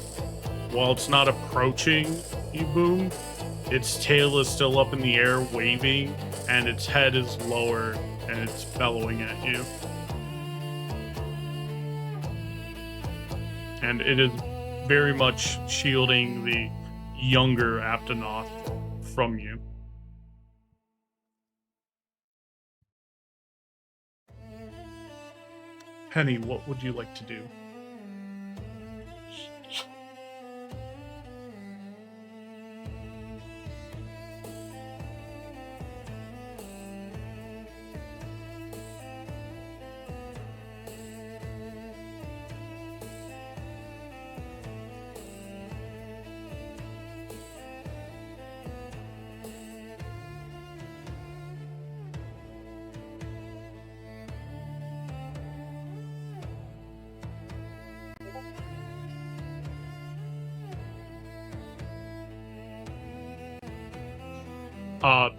while it's not approaching you, Boom, its tail is still up in the air waving, and its head is lower and it's bellowing at you. And it is very much shielding the younger Aptonoth from you. Penny, what would you like to do?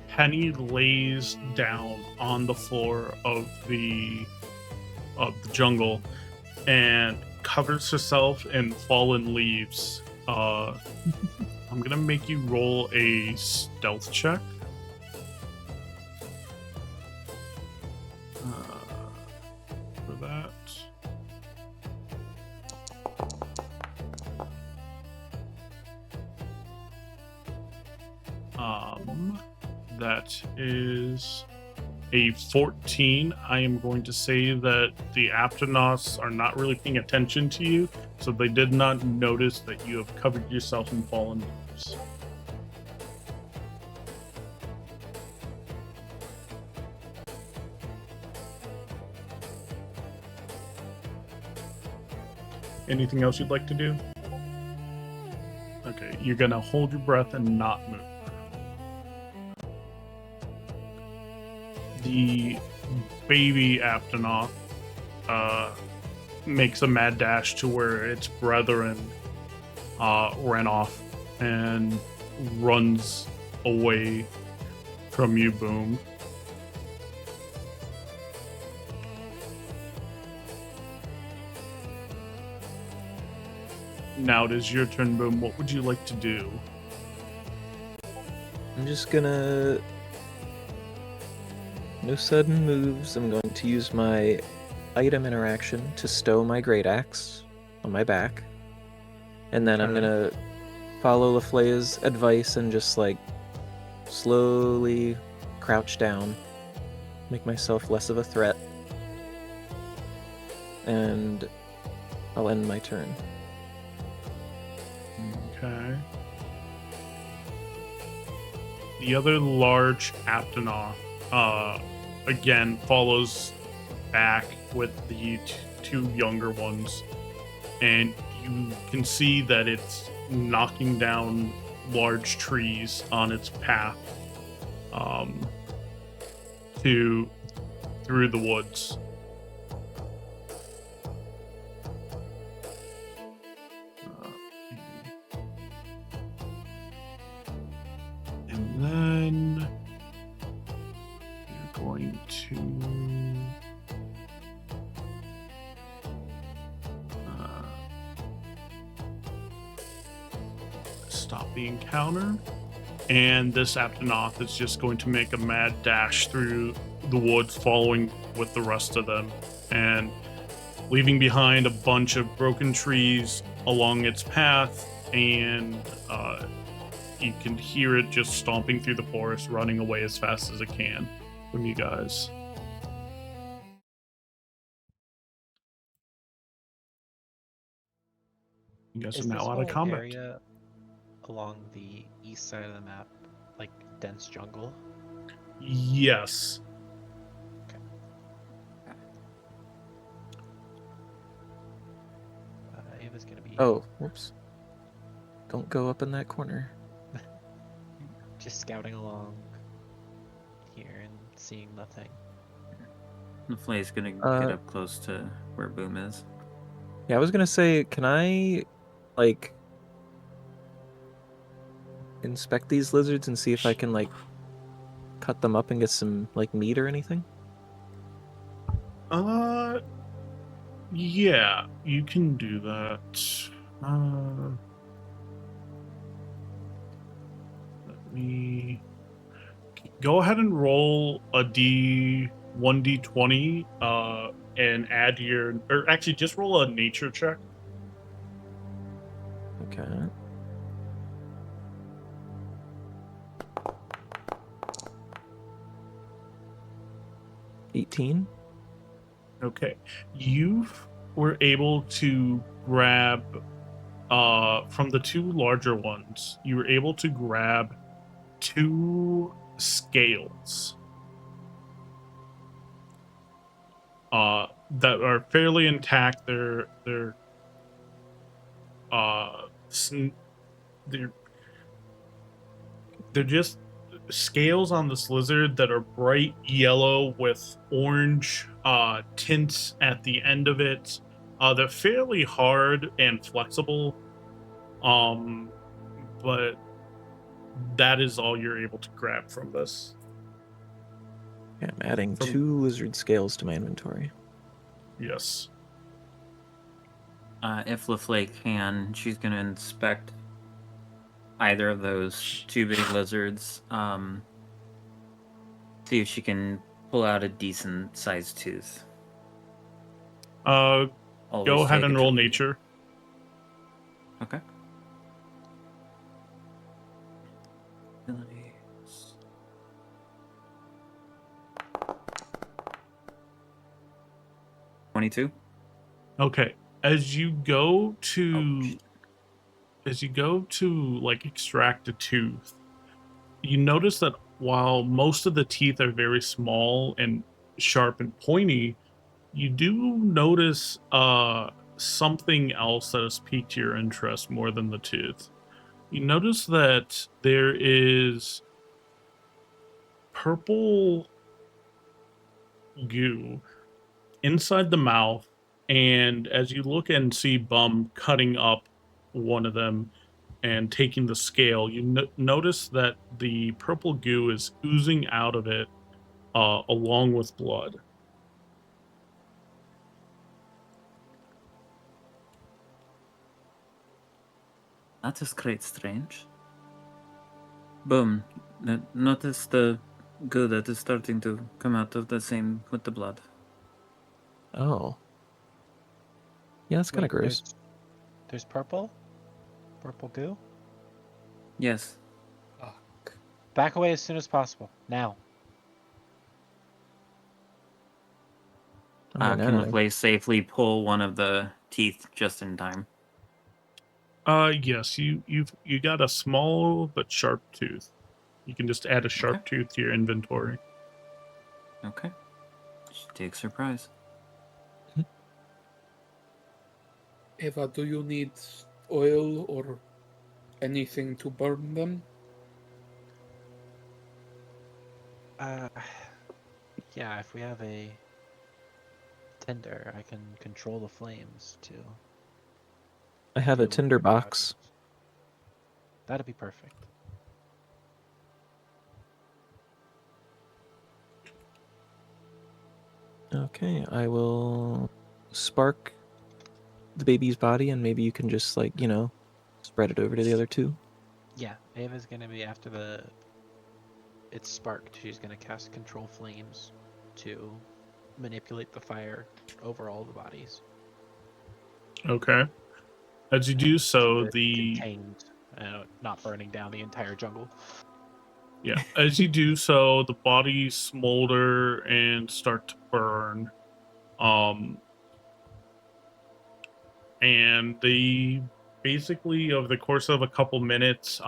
Penny lays down on the floor of the jungle and covers herself in fallen leaves. I'm gonna make you roll a stealth check. For that. That is a 14. I am going to say that the Aptonoths are not really paying attention to you, so they did not notice that you have covered yourself in fallen leaves. Anything else you'd like to do? Okay, you're gonna hold your breath and not move. The baby Aptonoth makes a mad dash to where its brethren ran off and runs away from you, Boom. Now it is your turn, Boom. What would you like to do? I'm just gonna... No sudden moves. I'm going to use my item interaction to stow my great axe on my back. And then I'm Okay. gonna follow Laflea's advice and just like slowly crouch down, make myself less of a threat. And I'll end my turn. Okay. The other large Aptonoth, again, follows back with the two younger ones. And you can see that it's knocking down large trees on its path through the woods. And then you're going to stop the encounter. And this Aptonoth is just going to make a mad dash through the woods, following with the rest of them, and leaving behind a bunch of broken trees along its path. And you can hear it just stomping through the forest, running away as fast as it can from you guys. You guys Is are this now out whole of combat. area along the east side of the map like dense jungle? Yes. Ava's gonna be Oh, whoops. Don't go up in that corner. just scouting along here and seeing nothing. The Flay's gonna Uh, get up close to where Boom is. Yeah, I was gonna say, can I, like, inspect these lizards and see if I can, like, cut them up and get some, like, meat or anything? Yeah, you can do that. Let me go ahead and roll a D1d20 and add your, or actually just roll a nature check. Okay. $18? Okay. You were able to grab from the two larger ones, you were able to grab 2 scales that are fairly intact. They're just scales on this lizard that are bright yellow with orange tints at the end of it. They're fairly hard and flexible, but that is all you're able to grab from this. Yeah, I'm adding From- 2 lizard scales to my inventory. Yes. If LaFlake can, she's gonna inspect either of those 2 big lizards. See if she can pull out a decent sized tooth. Go Always ahead take and it roll to- nature. Okay. Nice. 22. Okay. As you go to Ouch. like extract a tooth, you notice that while most of the teeth are very small and sharp and pointy, you do notice something else that has piqued your interest more than the tooth. You notice that there is purple goo inside the mouth, and as you look and see Bum cutting up one of them and taking the scale, you notice that the purple goo is oozing out of it along with blood. That is quite strange. Boom. Notice the goo that is starting to come out of the same with the blood. Oh. Yeah, that's kind of Wait, gross. There's purple? Purple goo? Yes. Fuck. Back away as soon as possible. Now. I mean, I Can don't know. Leflay safely pull one of the teeth just in time? Yes, you got a small but sharp tooth. You can just add a sharp tooth to your inventory. Okay. Should take surprise. Eva, do you need oil or anything to burn them? Yeah, if we have a tinder, I can control the flames to. I have a deal with tinder the box. bodies. That'd be perfect. Okay, I will spark the baby's body, and maybe you can just, like, you know, spread it over to the other two. Yeah, Ava's gonna be after it's sparked. She's gonna cast control flames to manipulate the fire over all the bodies. Okay. As you do so, that it's the contained, not burning down the entire jungle. yeah, as you do so, the bodies smolder and start to burn. And they basically, over the course of a couple minutes,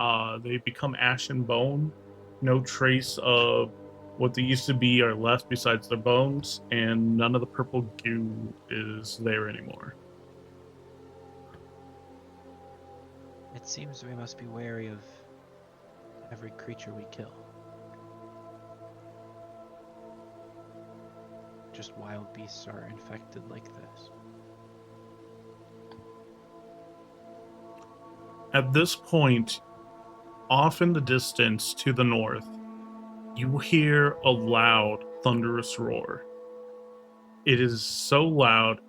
they become ash and bone. No trace of what they used to be are left besides their bones, and none of the purple goo is there anymore. It seems we must be wary of every creature we kill. Just wild beasts are infected like this. At this point, off in the distance to the north, you hear a loud, thunderous roar. It is so loud,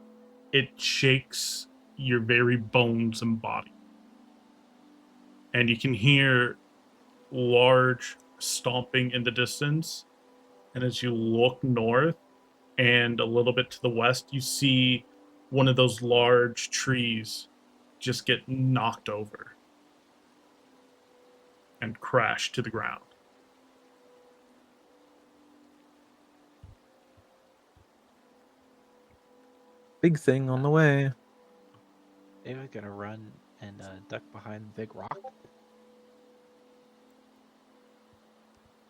it shakes your very bones and body. And you can hear large stomping in the distance. And as you look north and a little bit to the west, you see one of those large trees just get knocked over and crash to the ground. Big thing on the way. Ava's gonna run and duck behind the big rock.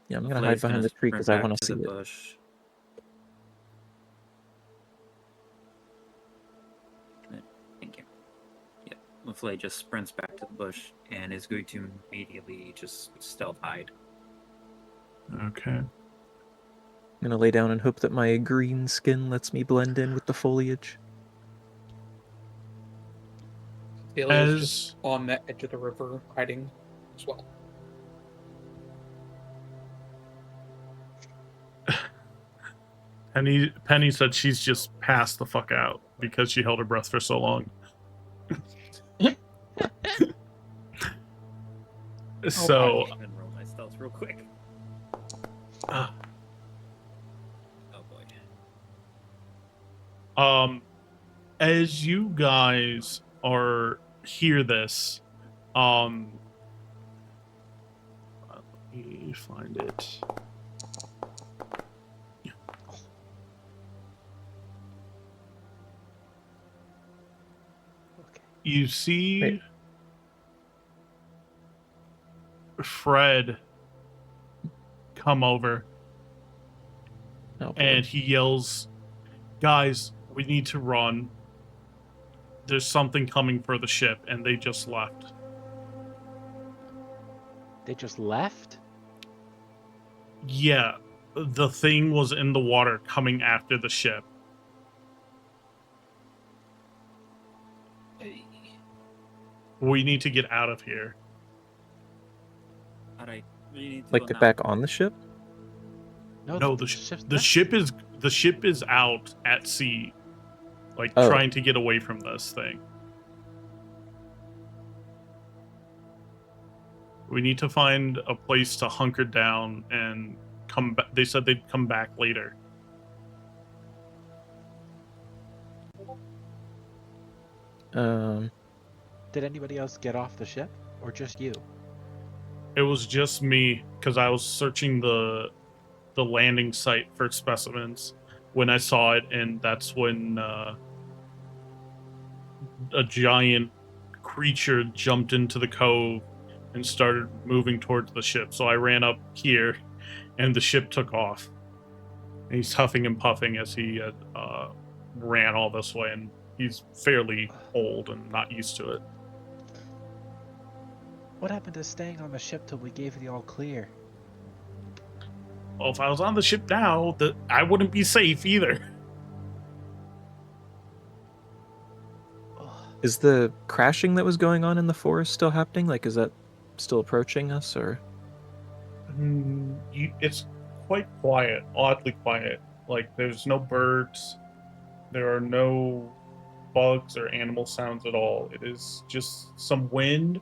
Yeah, I'm gonna Leflay's hide behind the tree sprint because I back want to see the it. bush. Thank you. Yep. Leflay just sprints back to the bush and is going to immediately just stealth hide. Okay. I'm gonna lay down and hope that my green skin lets me blend in with the foliage. Dahlia's just on the edge of the river, hiding as well. Penny said she's just passed the fuck out because she held her breath for so long. So, I'm gonna roll my stealth real quick. uh, Oh boy. as you guys hear this, let me find it. Okay. You see Wait. Fred come over Oh, boy. and he yells, "Guys, we need to run." there's something coming for the ship, and they just left. They just left? Yeah, the thing was in the water coming after the ship. We need to get out of here. Alright, we need to Like go get now. back on the ship? No, ship's the ship is out at sea, like Oh. trying to get away from this thing. We need to find a place to hunker down and come back. They said they'd come back later. Did anybody else get off the ship? Or just you? It was just me because I was searching the landing site for specimens when I saw it, and that's when a giant creature jumped into the cove and started moving towards the ship. So I ran up here, and the ship took off. And he's huffing and puffing as he ran all this way, and he's fairly old and not used to it. What happened to staying on the ship till we gave you the all clear? Well, if I was on the ship now, I wouldn't be safe either. Ugh. Is the crashing that was going on in the forest still happening? Like, is that still approaching us, or? It's quite quiet, oddly quiet. Like, there's no birds, there are no bugs or animal sounds at all. It is just some wind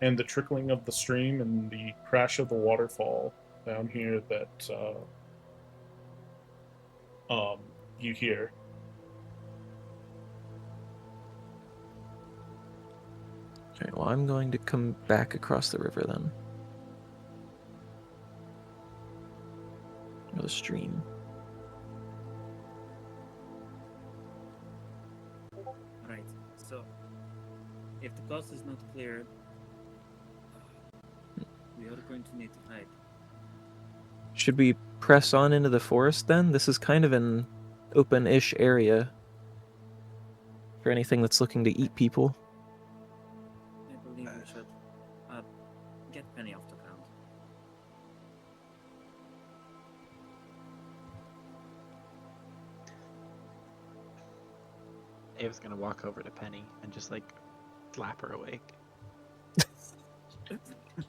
and the trickling of the stream and the crash of the waterfall down here that you hear. Okay, well, I'm going to come back across the river then. Or the stream. Alright, so if the coast is not clear, we are going to need to hide. Should we press on into the forest then? This is kind of an open-ish area for anything that's looking to eat people. I believe we should get Penny off the ground. Ava's gonna walk over to Penny and just like slap her awake.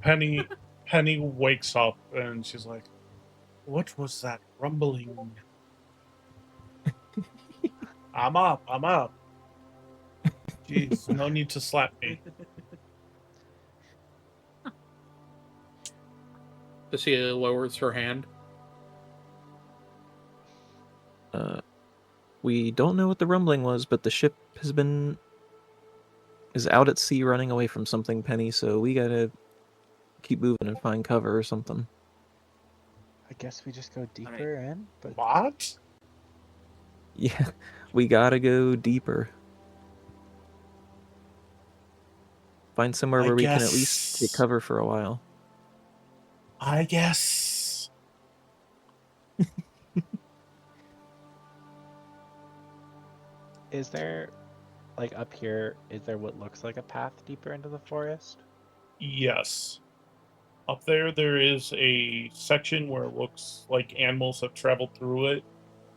Penny wakes up and she's like, "What was that rumbling?" I'm up. Jeez, no need to slap me. Cecilia lowers her hand. We don't know what the rumbling was, but the ship is out at sea running away from something, Penny, so we gotta keep moving and find cover or something. I guess we just go deeper in, but What? Yeah, we gotta go deeper. Find somewhere I where we can at least take guess- cover for a while. I guess. is there, like up here, is there what looks like a path deeper into the forest? Yes. Up there is a section where it looks like animals have traveled through it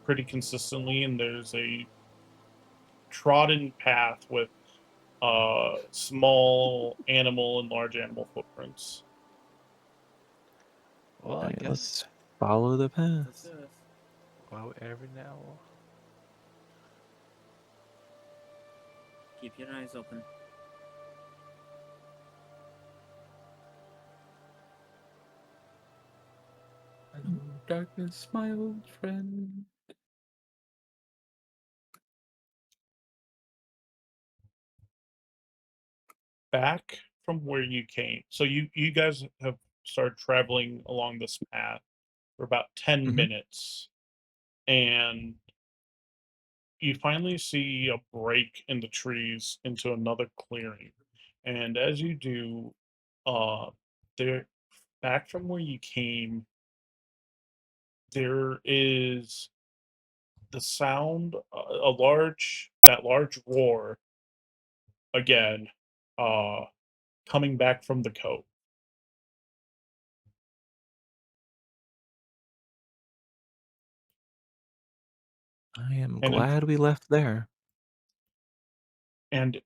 pretty consistently, and there's a trodden path with small animal and large animal footprints. Well, I Alright, guess let's follow the path. Let's do it. whatever now. Keep your eyes open. Hello, darkness, my old friend. Back from where you came. So you guys have started traveling along this path for about 10 Mhm. minutes, and you finally see a break in the trees into another clearing. And as you do, there back from where you came, there is the sound, that large roar again, coming back from the cove. I am And glad we left there. and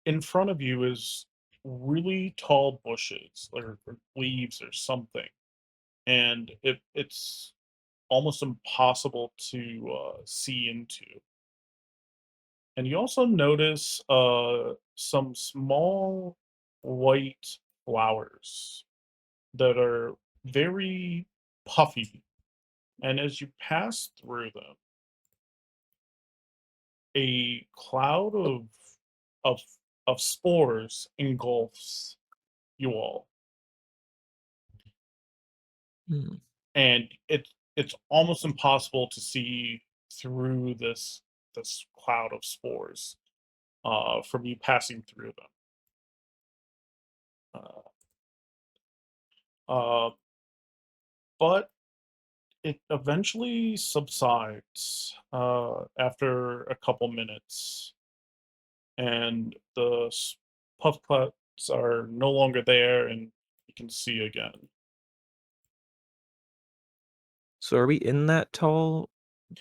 in front of you is really tall bushes or leaves or something, and it's almost impossible to see into. And you also notice some small white flowers that are very puffy. And as you pass through them, a cloud of of spores engulfs you all, Hmm. and it's almost impossible to see through this cloud of spores from you passing through them. Uh, but it eventually subsides after a couple minutes, and the puff clouds are no longer there, and you can see again. So are we in that tall,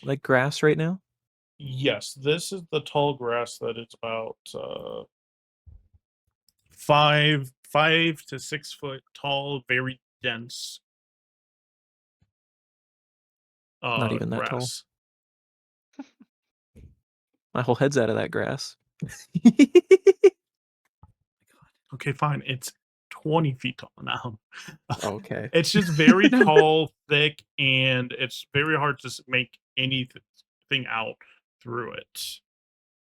like, grass right now? Yes, this is the tall grass that is about 5 to 6 foot tall, very dense Not even that tall. grass. My whole head's out of that grass. Okay, fine. It's 20 feet tall now. Okay. It's just very tall, thick, and it's very hard to make anything out through it.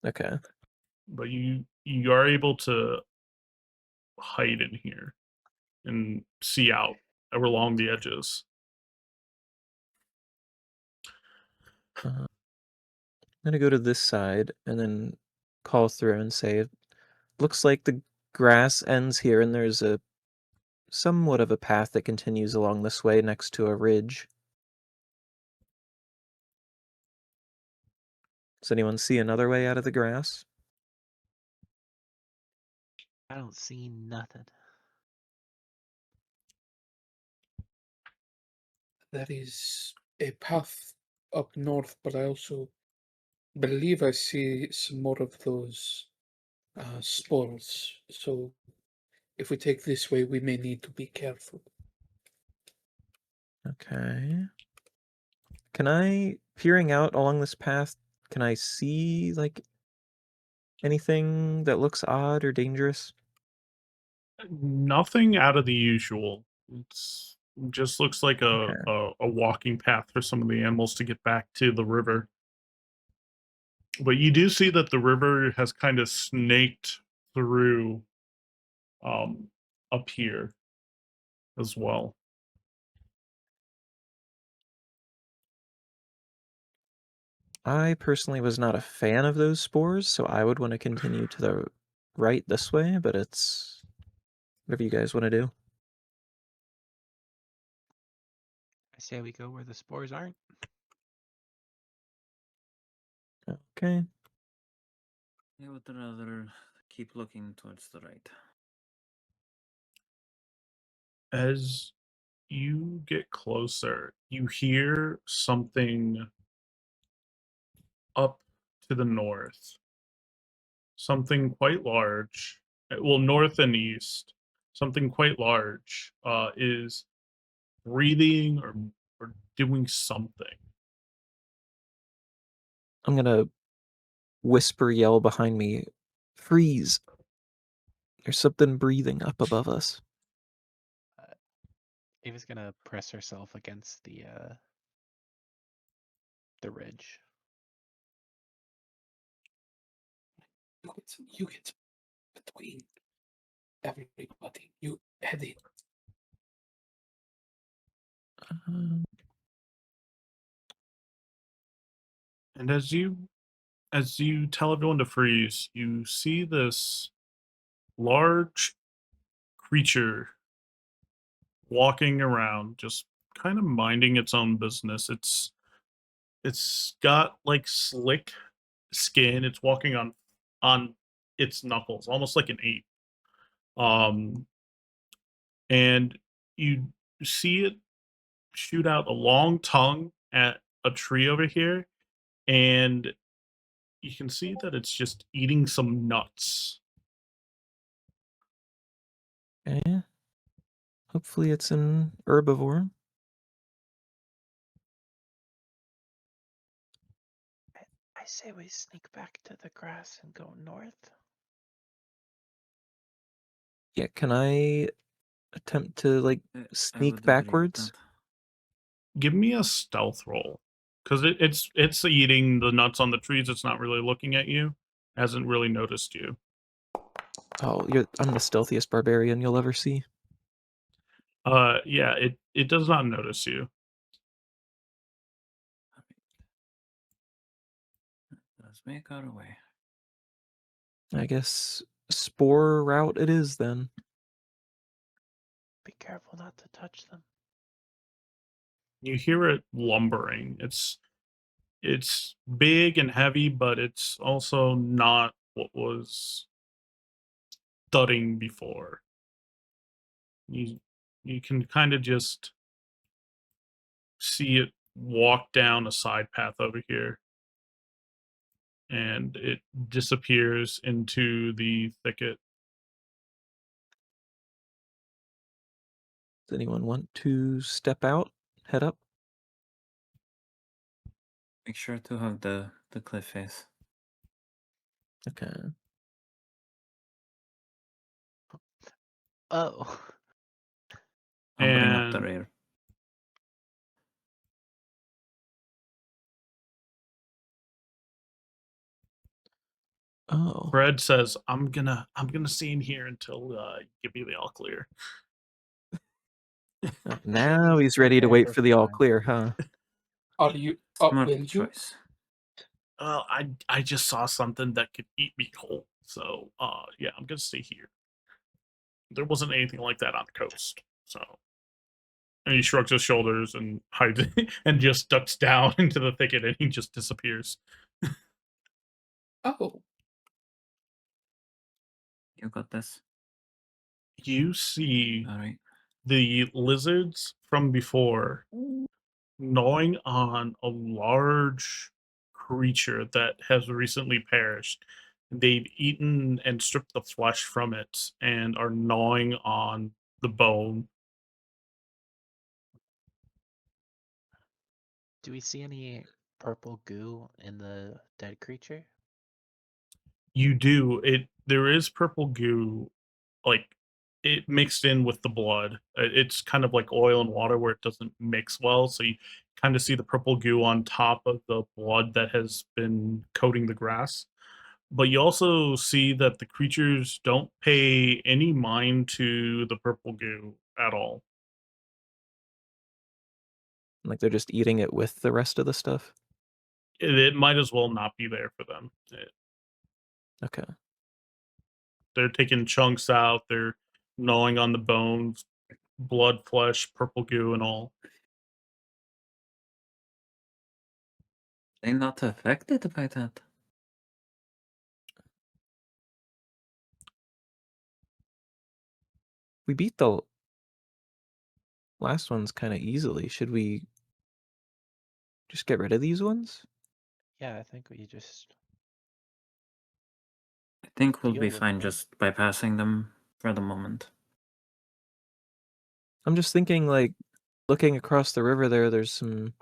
Okay. But you are able to hide in here and see out along the edges. I'm gonna go to this side and then call through and say, looks like the grass ends here and there's a somewhat of a path that continues along this way next to a ridge. Does anyone see another way out of the grass? I don't see nothing. There is a path up north, but I also believe I see some more of those spores. So if we take this way, we may need to be careful. Okay. Can I, peering out along this path, can I see, like, anything that looks odd or dangerous? Nothing out of the usual. It's just looks like Okay. a walking path for some of the animals to get back to the river. But you do see that the river has kind of snaked through up here as well. I personally was not a fan of those spores, so I would want to continue to the right this way, but it's whatever you guys want to do. I say we go where the spores aren't. Okay. I would rather keep looking towards the right. As you get closer, you hear something up to the north. Something quite large. Well, north and east. Something quite large is breathing or doing something. I'm gonna whisper yell behind me, freeze! There's something breathing up above us. Ava's gonna press herself against the ridge. You get between everybody. You head in. And as you tell everyone to freeze, you see this large creature walking around, just kind of minding its own business. It's got like slick skin. It's walking on its knuckles, almost like an ape. And you see it shoot out a long tongue at a tree over here, and you can see that it's just eating some nuts. Okay. Hopefully it's an herbivore. I say we sneak back to the grass and go north. Yeah, can I attempt to like I would sneak agree with backwards? that. Give me a stealth roll, because it's eating the nuts on the trees. It's not really looking at you. Hasn't really noticed you. Oh, I'm the stealthiest barbarian you'll ever see. Yeah, it does not notice you. Let's make our way. I guess spore route it is then. Be careful not to touch them. You hear it lumbering. It's big and heavy, but it's also not what was thudding before. You can kind of just see it walk down a side path over here, and it disappears into the thicket. Does anyone want to step out? Head up? Make sure to have the cliff face. Okay. Oh. I'll bring up the And rear. Oh. Fred says, I'm gonna stay in here until you give me the all clear. Now he's ready to wait for the all clear, huh? Are you? Will Smart you? choice. I just saw something that could eat me whole. So yeah, I'm gonna stay here. There wasn't anything like that on the coast. So, and he shrugs his shoulders and hides and just ducks down into the thicket, and he just disappears. Oh, You got this. You see All right. the lizards from before gnawing on a large creature that has recently perished. They've eaten and stripped the flesh from it and are gnawing on the bone. Do we see any purple goo in the dead creature? You do. There is purple goo, like it mixed in with the blood. It's kind of like oil and water where it doesn't mix well, so you kind of see the purple goo on top of the blood that has been coating the grass. But you also see that the creatures don't pay any mind to the purple goo at all. Like they're just eating it with the rest of the stuff. It might as well not be there for them. Okay. They're taking chunks out. They're gnawing on the bones, blood, flesh, purple goo, and all. They not affected by that. We beat the last ones kind of easily. Should we just get rid of these ones? Yeah, I think we just. I think we'll Deal be with fine them. just bypassing them for the moment. I'm just thinking, like, looking across the river there's some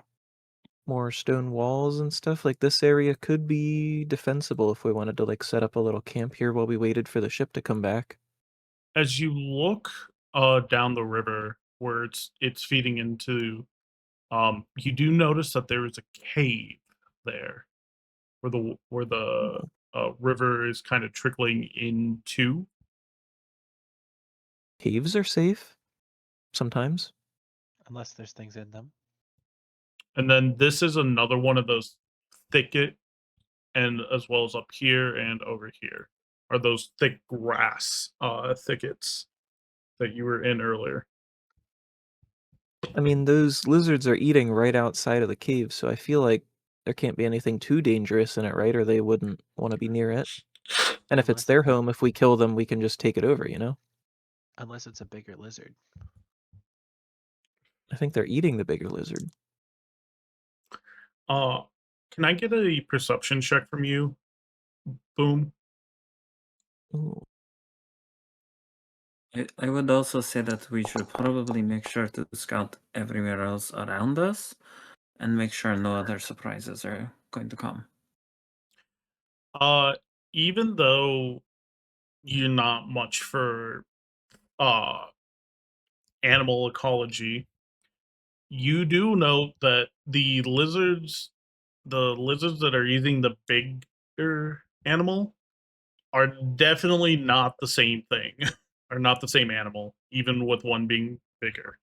more stone walls and stuff. Like, this area could be defensible if we wanted to, like, set up a little camp here while we waited for the ship to come back. As you look down the river where it's feeding into, you do notice that there is a cave there where the river is kind of trickling into. Caves are safe sometimes. Unless there's things in them. And then this is another one of those thicket, and as well as up here and over here are those thick grass thickets that you were in earlier. I mean, those lizards are eating right outside of the cave, so I feel like there can't be anything too dangerous in it, right? Or they wouldn't want to be near it. And if it's Unless their it's- home, if we kill them, we can just take it over, you know? Unless it's a bigger lizard. I think they're eating the bigger lizard. Can I get a perception check from you? Boom. Ooh. I would also say that we should probably make sure to scout everywhere else around us and make sure no other surprises are going to come. Even though you're not much for animal ecology, you do know that the lizards that are eating the bigger animal are definitely not the same thing. Are not the same animal, even with one being bigger.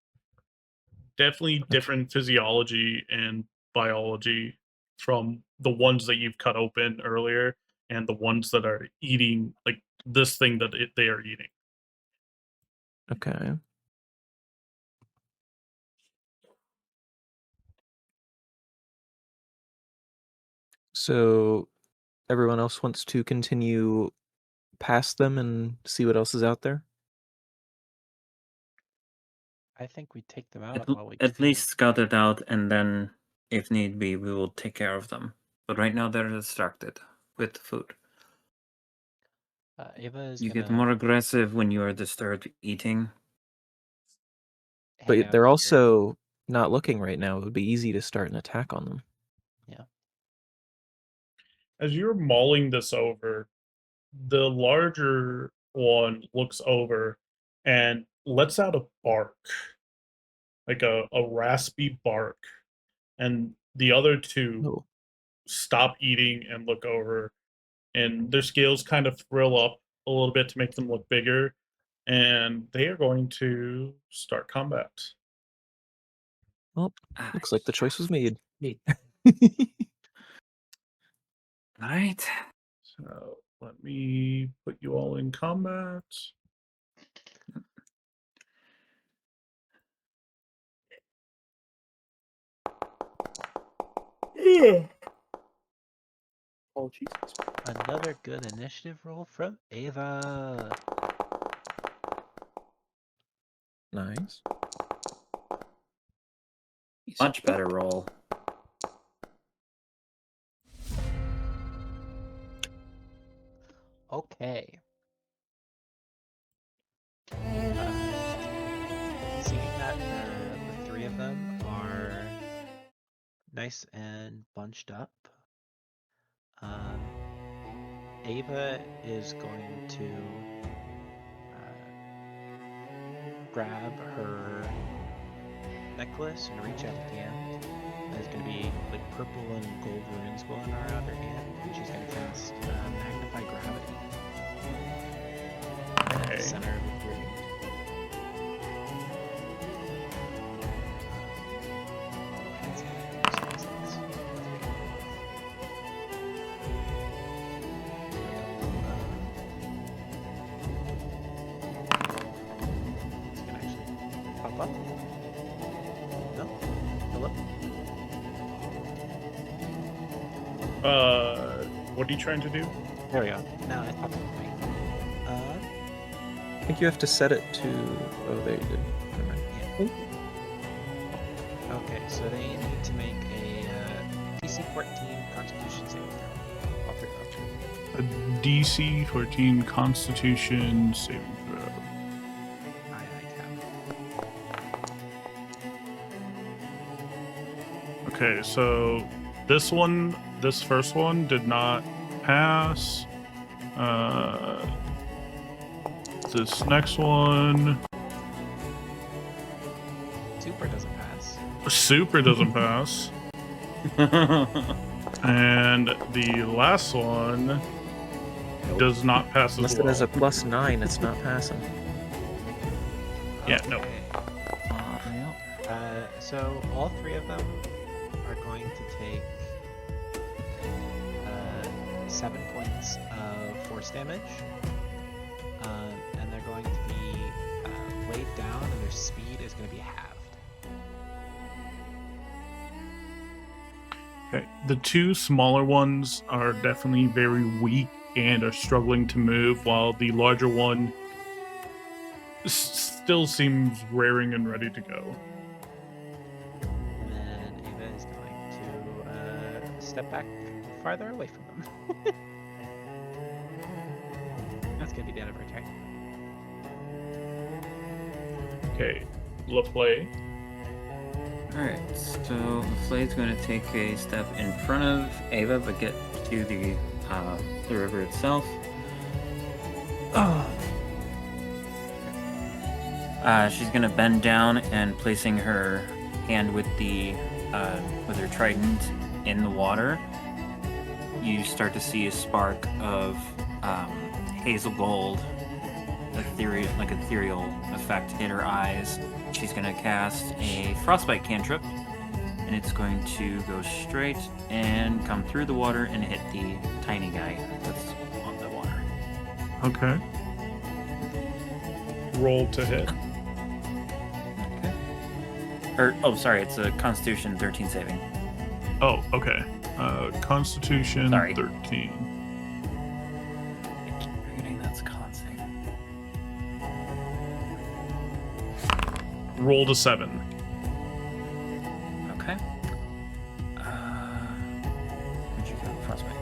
Definitely different physiology and biology from the ones that you've cut open earlier and the ones that are eating like this thing that they are eating. Okay. So everyone else wants to continue past them and see what else is out there? I think we take them At, out while we at continue. least scout it out, and then, if need be, we will take care of them. But right now, they're distracted with food. Ava is You gonna get more aggressive when you are disturbed eating. hang But out they're here. also not looking right now. It would be easy to start an attack on them. As you're mulling this over, the larger one looks over and lets out a bark, like a raspy bark. And the other two Oh. stop eating and look over, and their scales kind of thrill up a little bit to make them look bigger, and they are going to start combat. Well, looks like the choice was made. Alright. So let me put you all in combat. Oh Jesus! Another good initiative roll from Ava. Nice. Much better roll. Okay. Seeing that the three of them are nice and bunched up, Ava is going to grab her necklace and reach out at the end. There's going to be like purple and gold runes going around her hand, and she's going to cast Magnify Gravity at the center of the ring. It's gonna actually pop up. No? Hello? What are you trying to do? There we go. Now it popped up for me. I think you have to set it to. Oh, there you did. Never mind. Okay, so they need to make a DC 14 Constitution saving throw. All three of them. A DC 14 Constitution saving throw. I can. Okay, so this first one did not pass. This next one, Super doesn't pass. super doesn't pass. And the last one does not pass Unless as it well. has a +9, it's not passing. Yeah, no. Okay. So all three of them are going to take 7 points of force damage. And they're going to be weighed down, and their speed is going to be halved. Okay, the two smaller ones are definitely very weak and are struggling to move, while the larger one still seems raring and ready to go. And then Ava is going to step back farther away from them. That's gonna be the end of her turn. Okay, LaPlay. Alright, so Flay's going to take a step in front of Ava, but get to the river itself. She's going to bend down and placing her hand with her trident in the water. You start to see a spark of hazel gold, ethereal effect hit her eyes. She's going to cast a frostbite cantrip, and it's going to go straight and come through the water and hit the tiny guy that's on the water. Okay. Roll to hit. Okay. Sorry, it's a Constitution 13 saving. Oh, okay. Constitution Sorry. 13. Forgetting that's con save. Roll to 7. Okay. Where'd you go? Frostbite.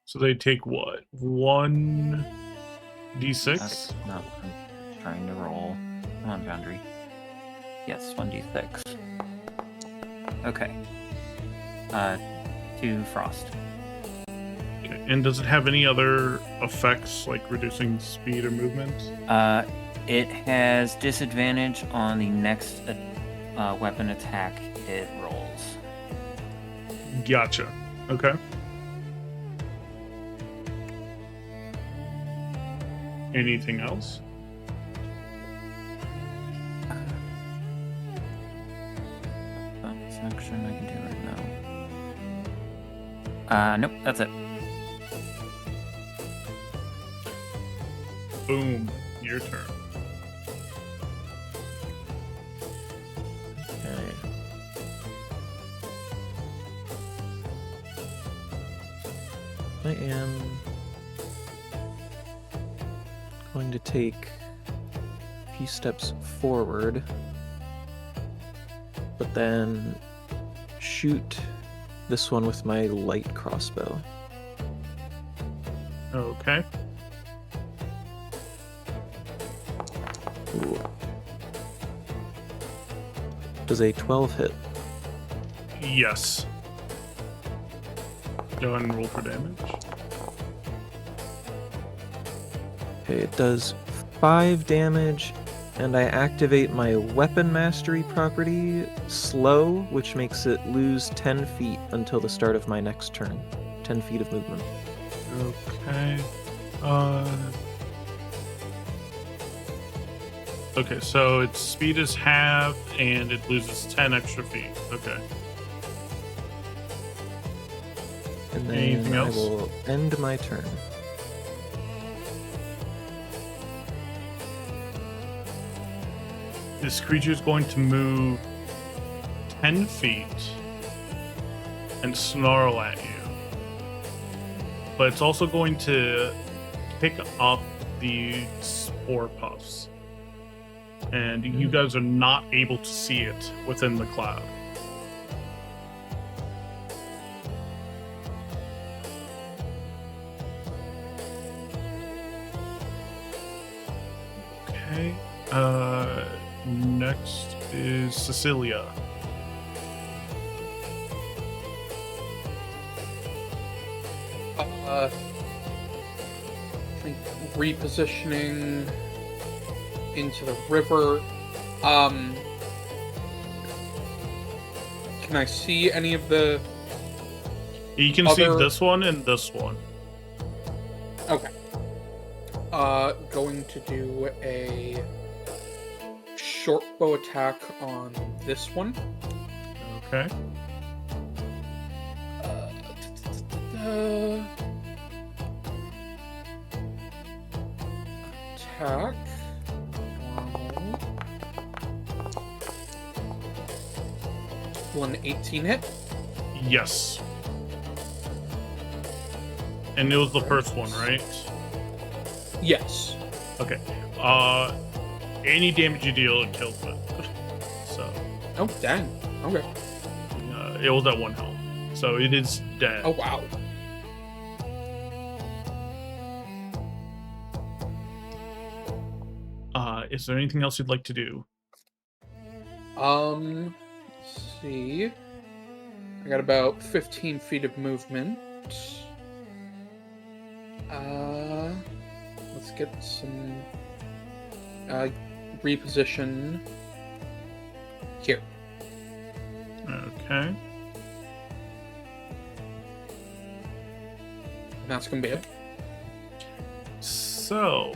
So they take what? 1d6? That's not what I'm trying to roll. Come on, Boundary. Yes, 1d6. Okay. 2 frost. Okay. And does it have any other effects, like reducing speed or movement? It has disadvantage on the next weapon attack it rolls. Gotcha. Okay. Anything else? Bonus action I can do right now. Nope, that's it. Boom. Your turn. Okay. I am going to take a few steps forward, but then shoot this one with my light crossbow. Okay. Ooh. Does a 12 hit? Yes. Go ahead and roll for damage. Okay, it does 5 damage, and I activate my weapon mastery property, slow, which makes it lose 10 feet until the start of my next turn. 10 feet of movement. Okay. Okay, so its speed is halved and it loses 10 extra feet. Okay. And then Anything I else? will end my turn. This creature is going to move 10 feet and snarl at you. But it's also going to pick up the spore puffs. And you guys are not able to see it within the cloud. Okay. Next is Cecilia. I think repositioning into the river. Can I see any of the? You can see Other- this one and this one. Okay. Going to do a short bow attack on this one. Okay. Attack. Normal. Will an 18 hit? Yes. And it was the first one, right? Yes. Okay. Any damage you deal, it kills it. So, Oh, dang. Okay. it was at 1 health. So it is dead. Oh, wow. Is there anything else you'd like to do? Let's see. I got about 15 feet of movement. Let's get some reposition here. Okay. And that's gonna be it. So,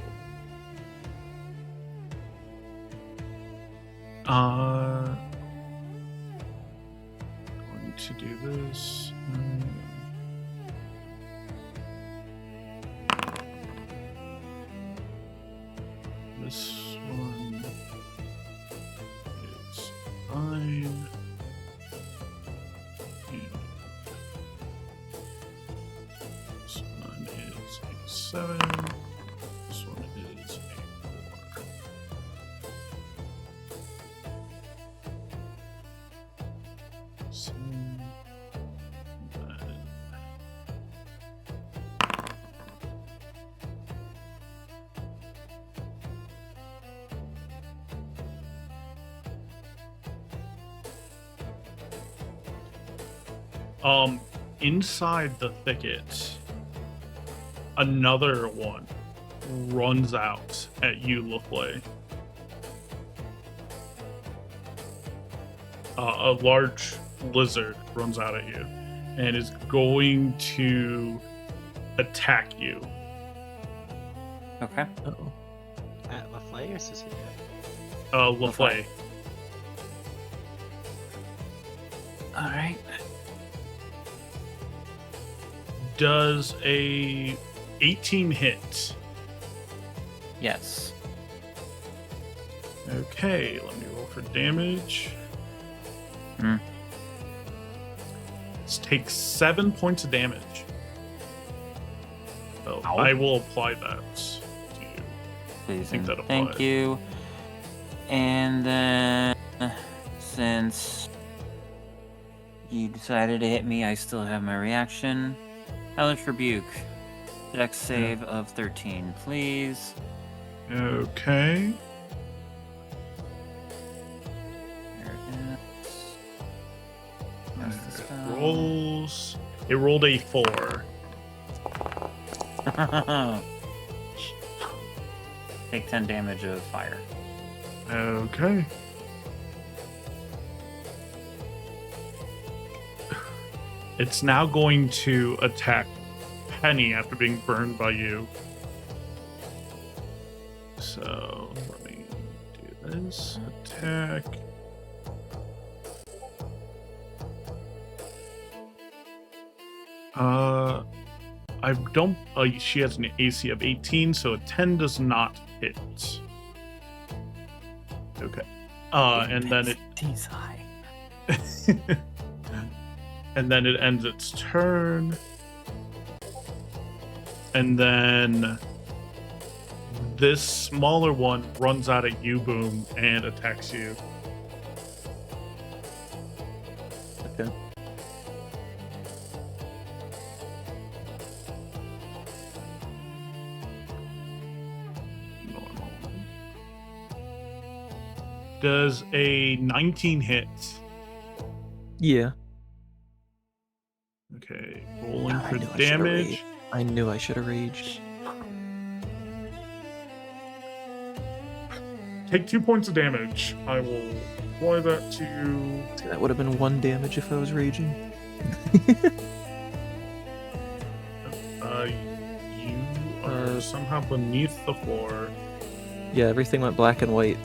going to do this. This one is 9. This one is a 7. This one is a 4. So, inside the thicket, another one runs out at you, Lafley. A large lizard runs out at you and is going to attack you. Okay. Uh-oh. At LaFleur or Cecilia? Lafley. All right. Does a 18 hit? Yes. Okay, let me roll for damage. Let's take 7 points of damage. So Ow. I will apply that to you. Please think and that thank applies. you. And then, since you decided to hit me, I still have my reaction. Hellish Rebuke. Dex save of 13, please. Okay. There it is. That's the spell. Rolls. It rolled a 4. Take 10 damage of fire. Okay. It's now going to attack Penny after being burned by you. So let me do this. Attack. I don't. She has an AC of 18, so a 10 does not hit. Okay. And then it. He's high. And then it ends its turn. And then this smaller one runs out at you, Boom, and attacks you. Okay. Normal. Does a 19 hit? Yeah. Okay, rolling I for knew I should've damage. raged. I knew I should have raged. Take 2 points of damage. I will apply that to you. See, that would have been 1 damage if I was raging. You are somehow beneath the floor. Yeah, everything went black and white.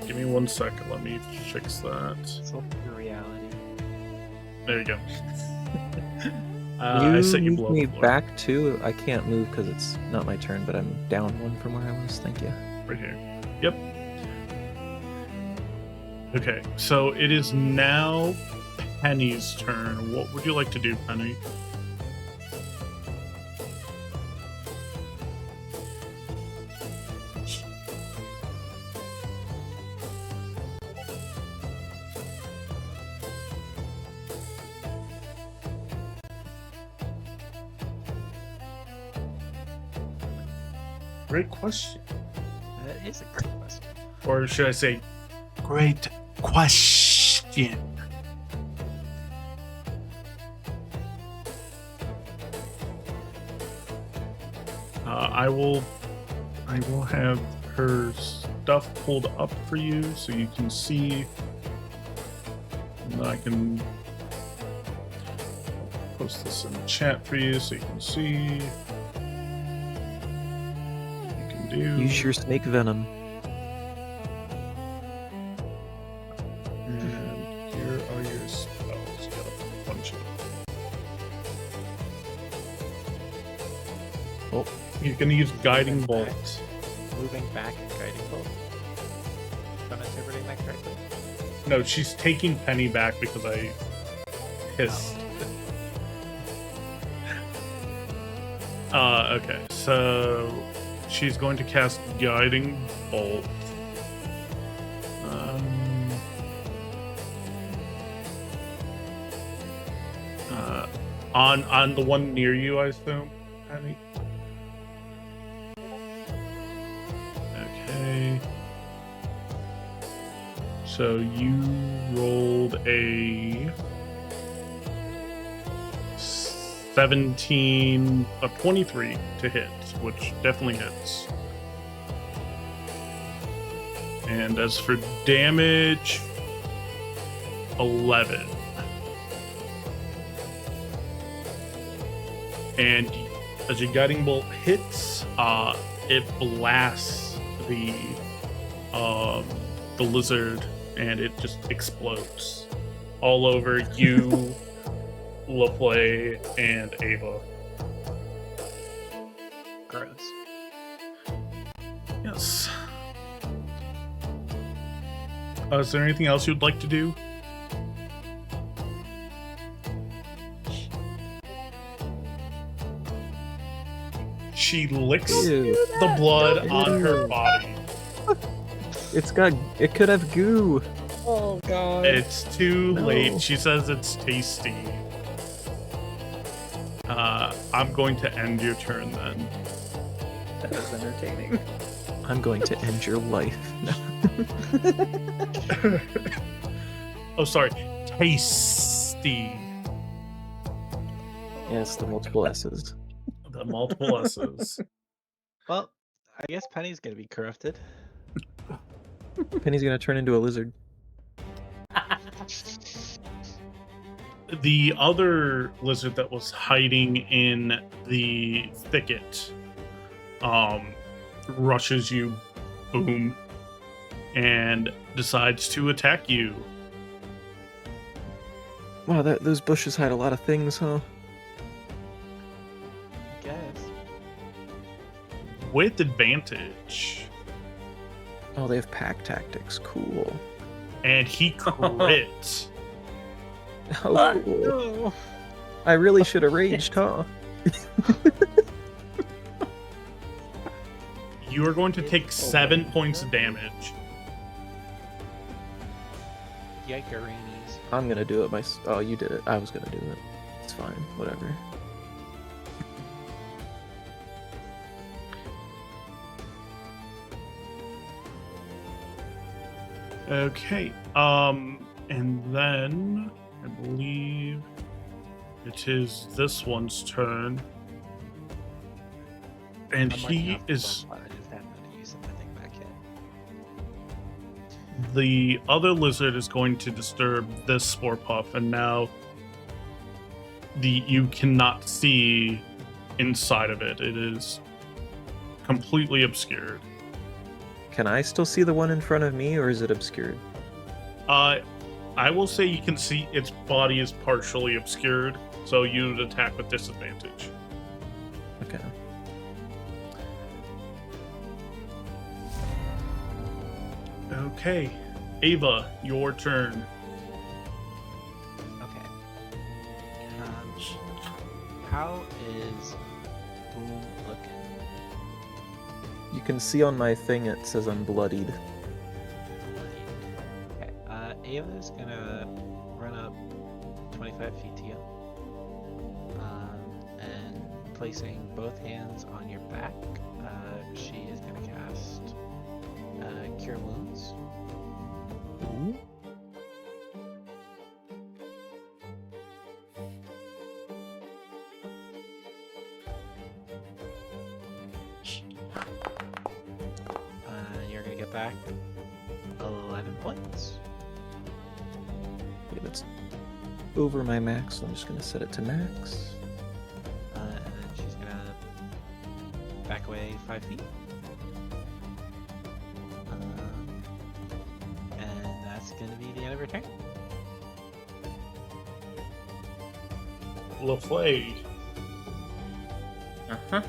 Give me 1 second. Let me fix that. It's all your reality. There you go. You I set you moved below me the floor. back too. I can't move because it's not my turn, but I'm down 1 from where I was. Thank you. Right here. Yep. Okay, so it is now Penny's turn. What would you like to do, Penny? Great question. That is a good question. Or should I say, great question? I will have her stuff pulled up for you so you can see. And I can post this in the chat for you so you can see. You can do. Use your snake venom. And here are your spells. Got a bunch of them. Oh, you're gonna use Guiding Bolt. Moving back and guiding bolt. Am I interpreting that correctly? No, she's taking Penny back because I hissed. Okay, so she's going to cast Guiding Bolt. On the one near you, I assume, Penny. Okay. So you rolled a 23 to hit, which definitely hits. And as for damage, 11. And as your guiding bolt hits, it blasts the lizard, and it just explodes all over you, LaPlay, and Ava. Gross. Yes. Is there anything else you'd like to do? She licks Ew. the blood on her body. It could have goo. Oh god. It's too No. late. She says it's tasty. I'm going to end your turn then. That was entertaining. I'm going to end your life. Oh, sorry. Tasty. Yes, the multiple S's. The multiple S's. Well, I guess Penny's gonna be corrupted. Penny's gonna turn into a lizard. The other lizard that was hiding in the thicket rushes you, boom, and decides to attack you. Wow, those bushes hide a lot of things, huh? I guess. With advantage. Oh, they have pack tactics. Cool. And he crits. Oh, cool. No. I really should have raged, huh? You are going to take 7 points of damage. Yikerinis. I'm gonna do it Oh, you did it. I was gonna do it. It's fine. Whatever. Okay. And then I believe it is this one's turn. And I'm already he off the is bone, but I just haven't had to use anything back yet. the other lizard is going to disturb this spore puff, and now you cannot see inside of it. It is completely obscured. Can I still see the one in front of me, or is it obscured? I will say you can see its body is partially obscured, so you'd attack with disadvantage. Okay. Okay. Ava, your turn. Okay. How is Boom looking? You can see on my thing it says I'm bloodied. Okay. Ava's gonna run up 25 feet to you. And placing both hands on your back, she is gonna cast Cure Wounds. You're gonna get back 11 points. Yeah, that's over my max, so I'm just gonna set it to max. And then she's gonna back away 5 feet. And that's gonna be the end of her turn. LaFlay. Uh-huh.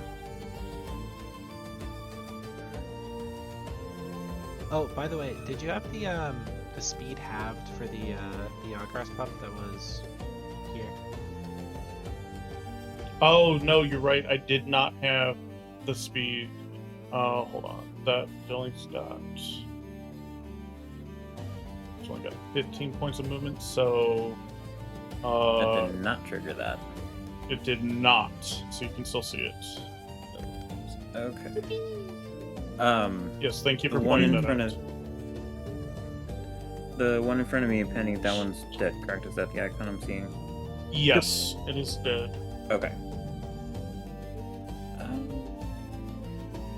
Oh, by the way, did you have the speed halved for the Ogras pup that was here? Oh no, you're right. I did not have the speed. Hold on. That Dylan's got. It's only got 15 points of movement, so. That did not trigger that. It did not, so you can still see it. Okay. Yes, thank you for The one pointing in that front out. of the one in front of me, Penny. That one's dead. Correct? Is that the icon I'm seeing? Yes, it is dead. Okay.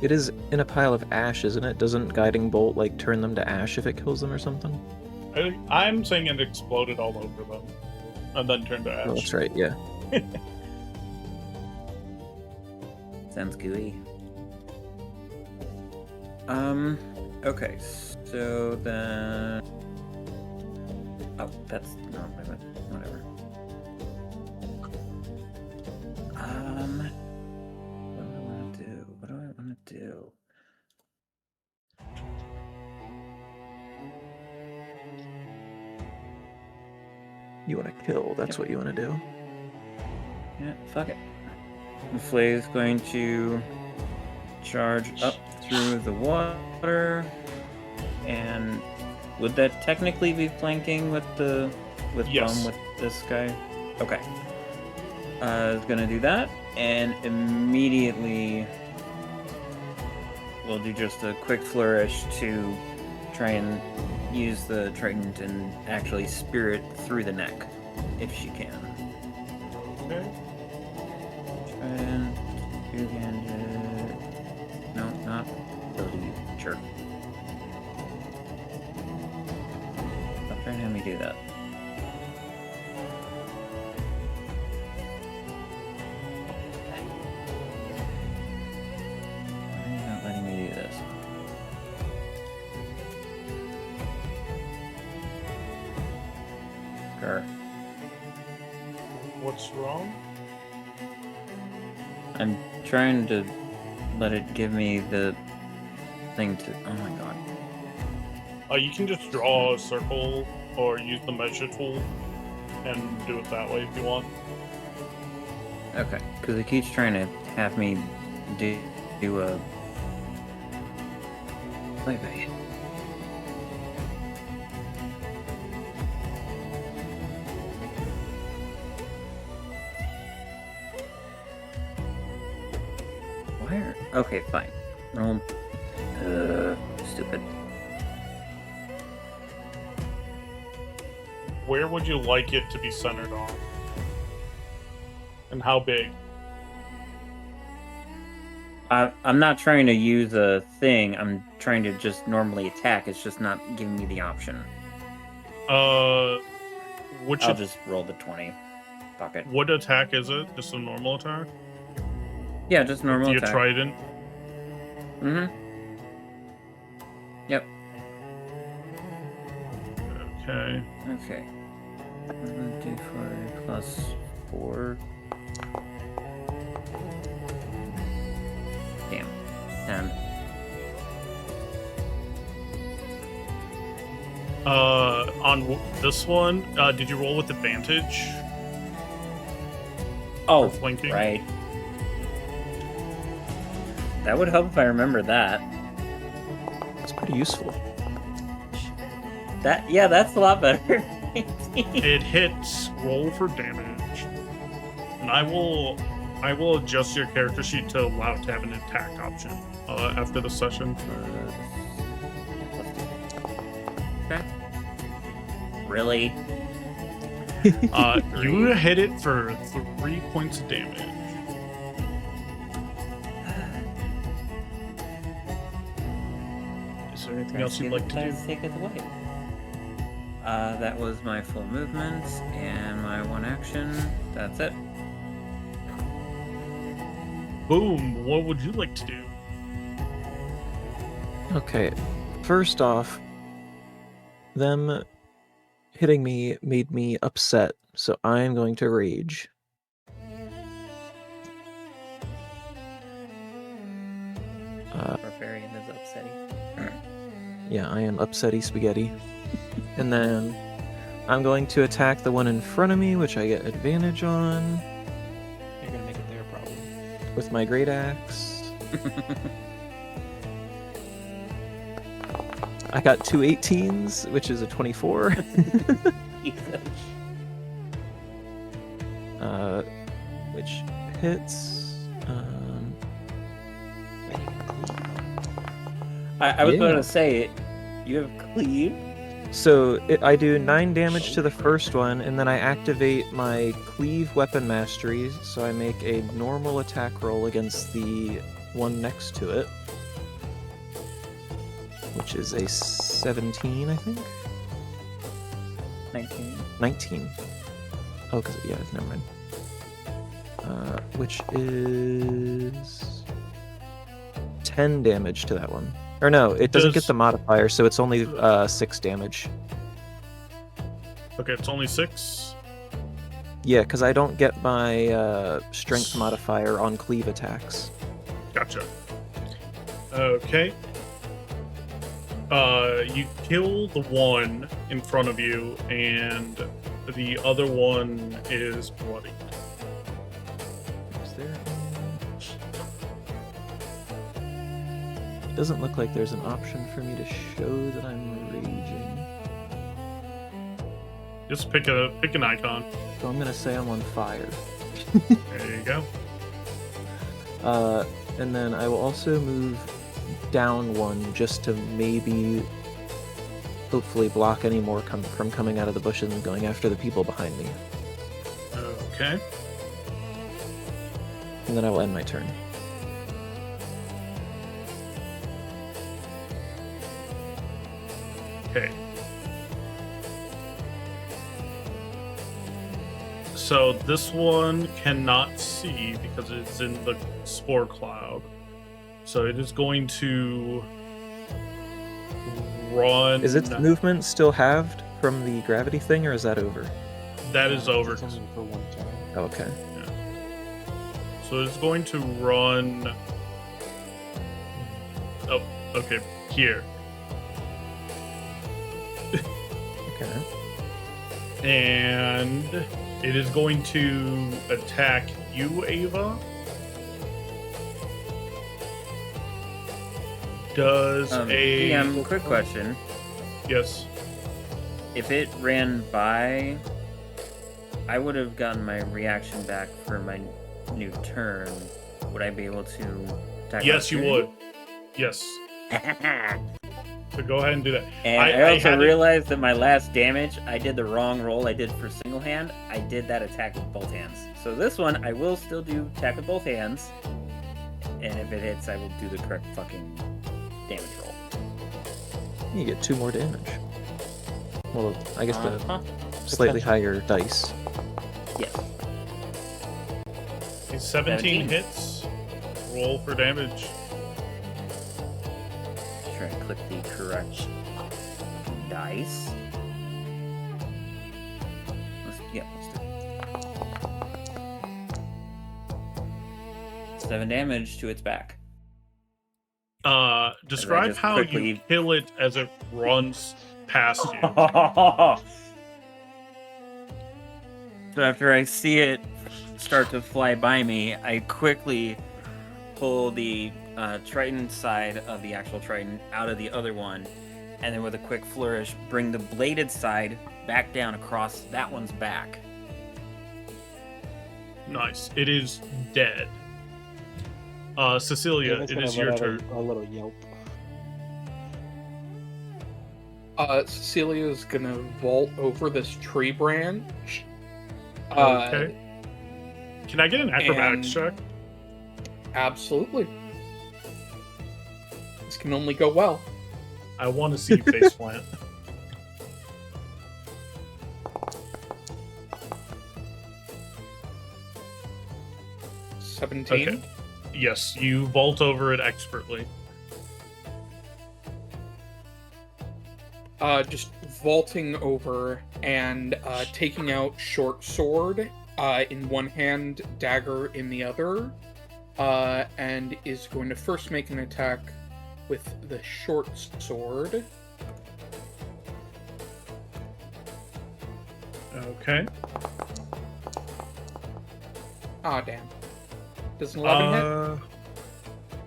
It is in a pile of ash, isn't it? Doesn't Guiding Bolt like turn them to ash if it kills them or something? I'm saying it exploded all over them, and then turned to ash. Oh, that's right. Yeah. Sounds gooey. Okay, so then. Oh, that's no, whatever. What do I want to do? What do I want to do? You want to kill? That's what you want to do. Yeah, fuck it. The flay is going to charge up through the water, and would that technically be flanking with Yes. Bum with this guy? Okay. Is gonna do that, and immediately we'll do just a quick flourish to try and use the trident and actually spear it through the neck, if she can. Okay. Trident, two-handed. No, not ability. Sure. Stop trying to have me do that. Why are you not letting me do this? Grr. What's wrong? I'm trying to let it give me the thing to. Oh my god. You can just draw a circle or use the measure tool and do it that way if you want. Okay, because it keeps trying to have me do a play. Where? Okay, fine. Roll. Stupid. Where would you like it to be centered on? And how big? I'm not trying to use a thing. I'm trying to just normally attack. It's just not giving me the option. Which I'll just roll the 20. Fuck it. what attack is it? Just a normal attack? Yeah, just normal Do you attack. trident? Mm-hmm. Yep. Okay. Okay. D4 plus 4. Damn. 10. This one, did you roll with advantage? Oh, For flanking? right. That would help if I remember that. It's pretty useful. That's a lot better. It hits. Roll for damage, and I will adjust your character sheet to allow it to have an attack option after the session. Okay. Really? You hit it for 3 points of damage. Is there anything else you'd like to do? Take it away. That was my full movement and my one action. That's it. Boom. What would you like to do? Okay, first off, them hitting me made me upset, so I'm going to rage. Barbarian is upsetting. Yeah, I am upsetty spaghetti. And then I'm going to attack the one in front of me, which I get advantage on You're gonna make it their problem. with my great axe. I got 2 18s, which is a 24. Which hits. I was Yeah. going to say, you have cleave. So I do 9 damage to the first one, and then I activate my Cleave Weapon Mastery, so I make a normal attack roll against the one next to it, which is a 17, I think? 19. 19. Oh, because, yeah, never mind. Which is 10 damage to that one. Or no, it doesn't get Does- the modifier, so it's only 6 damage. Okay, it's only 6. Yeah, because I don't get my strength modifier on cleave attacks. Gotcha. Okay. You kill the one in front of you, and the other one is bloody. Is there? Doesn't look like there's an option for me to show that I'm raging. Just pick an icon. So I'm gonna say I'm on fire. There you go. And then I will also move down one just to maybe, hopefully, block any more from coming out of the bushes and going after the people behind me. Okay. And then I will end my turn. Okay. So this one cannot see because it's in the spore cloud. So it is going to run. Is its movement still halved from the gravity thing, or is that over? That is over. It's only for one turn. Oh, okay. So it's going to run. Oh, okay. Here. Okay. And it is going to attack you, Ava. Does a DM, quick question. yes? If it ran by, I would have gotten my reaction back for my new turn. Would I be able to attack? Yes, you would. opportunity? Yes. And So go ahead and do that. I also had it- realized that my last damage, I did the wrong roll. I did for single hand. I did that attack with both hands. So this one, I will still do attack with both hands. And if it hits, I will do the correct fucking damage roll. You get 2 more damage. Well, I guess the Uh-huh. slightly higher dice. Yes. A 17 17. hits. Roll for damage. Try and click the correct dice. Let's do it. 7 damage to its back. Describe just how you quickly- kill it as it runs past you. So after I see it start to fly by me, I quickly pull the Triton side of the actual Triton out of the other one, and then with a quick flourish, bring the bladed side back down across that one's back. Nice. It is dead. Cecilia, David's it gonna is let your out turn. a little yelp. Cecilia is gonna vault over this tree branch. Okay. Can I get an acrobatics and- check? Absolutely. This can only go well. I want to see face plant. — 17. Okay. Yes, you vault over it expertly. Just vaulting over and taking out short sword in one hand, dagger in the other, and is going to first make an attack with the short sword. Okay. Ah, damn. Does an 11 hit?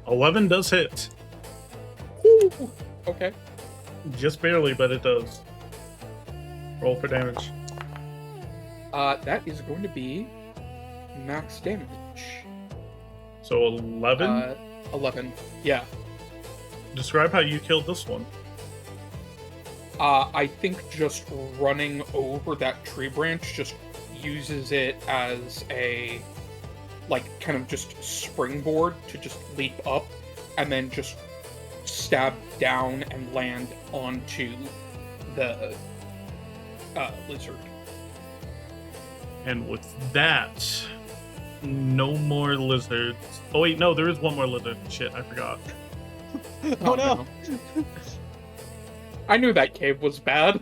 11 does hit. Ooh, okay. Just barely, but it does. Roll for damage. That is going to be max damage. So 11? 11. Yeah. Describe how you killed this one. I think just running over that tree branch just uses it as a, like, kind of just springboard to just leap up and then just stab down and land onto the lizard. And with that, no more lizards. Oh wait, no, there is one more lizard. Shit, I forgot. Oh no! I knew that cave was bad.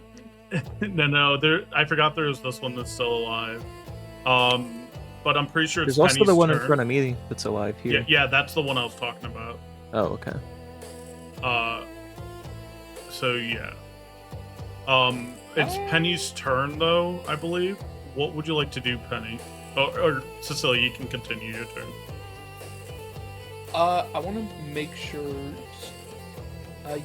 no, I forgot there was this one that's still alive. But I'm pretty sure it's There's also Penny's the one turn. in front of me that's alive here. Yeah, that's the one I was talking about. Oh, okay. So yeah. It's Penny's turn though, I believe. What would you like to do, Penny? Or Cecilia, you can continue your turn. I want to make sure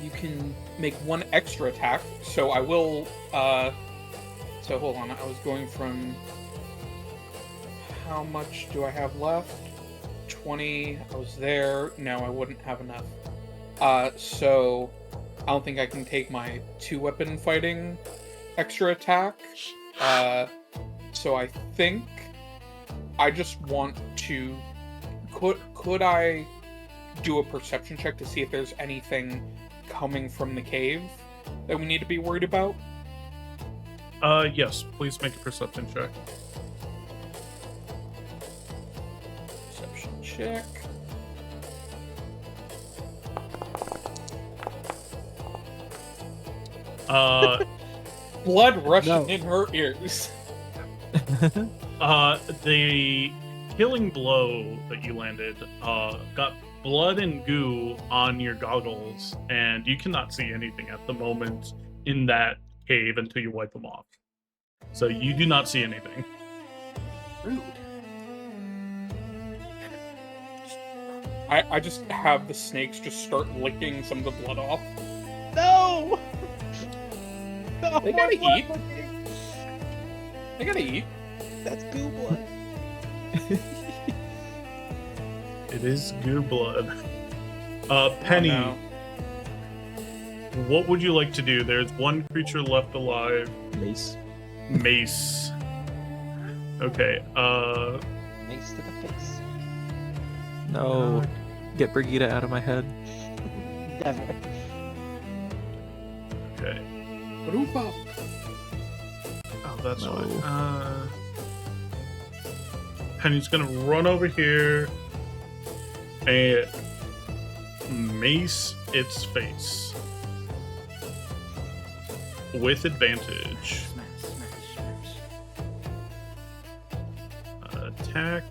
you can make one extra attack. So I will. So hold on. I was going from. How much do I have left? 20. I was there. No, I wouldn't have enough. So I don't think I can take my 2-weapon fighting extra attack. So I think I just want to. Could I do a perception check to see if there's anything coming from the cave that we need to be worried about? Yes, please make a perception check. Perception check. Blood rushing in her ears. The killing blow that you landed, got blood and goo on your goggles, and you cannot see anything at the moment in that cave until you wipe them off. So you do not see anything. Rude. I just have the snakes just start licking some of the blood off. No! No! They gotta eat. They gotta eat. That's goo blood. It is goo blood. Penny, Oh, what would you like to do? There's one creature left alive. Mace. Mace. Okay, Mace to the face. No. Get Brigida out of my head. Never. okay. no. Rupa. Oh, that's No. fine. Penny's gonna run over here and mace its face with advantage. Smash, smash, smash. Attack.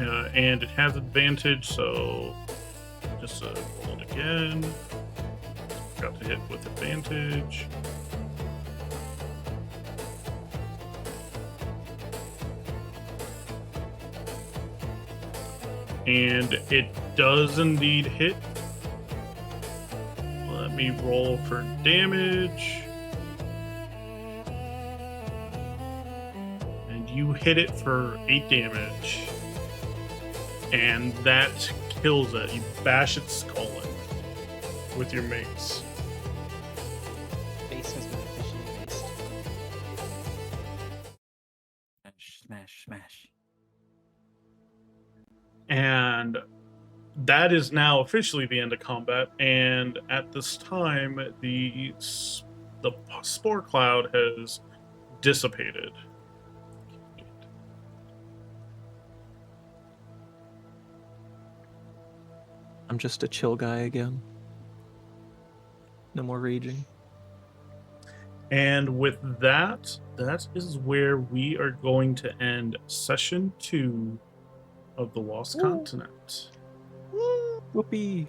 and it has advantage, so just roll it again. Got to hit with advantage. And it does indeed hit. Let me roll for damage. And you hit it for 8 damage. And that kills it. You bash its skull in with your mace. Base has been officially based. Smash, smash, smash. And that is now officially the end of combat. And at this time, the spore cloud has dissipated. I'm just a chill guy again. No more raging. And with that, that is where we are going to end session 2 of the Lost Continent. Whoopee!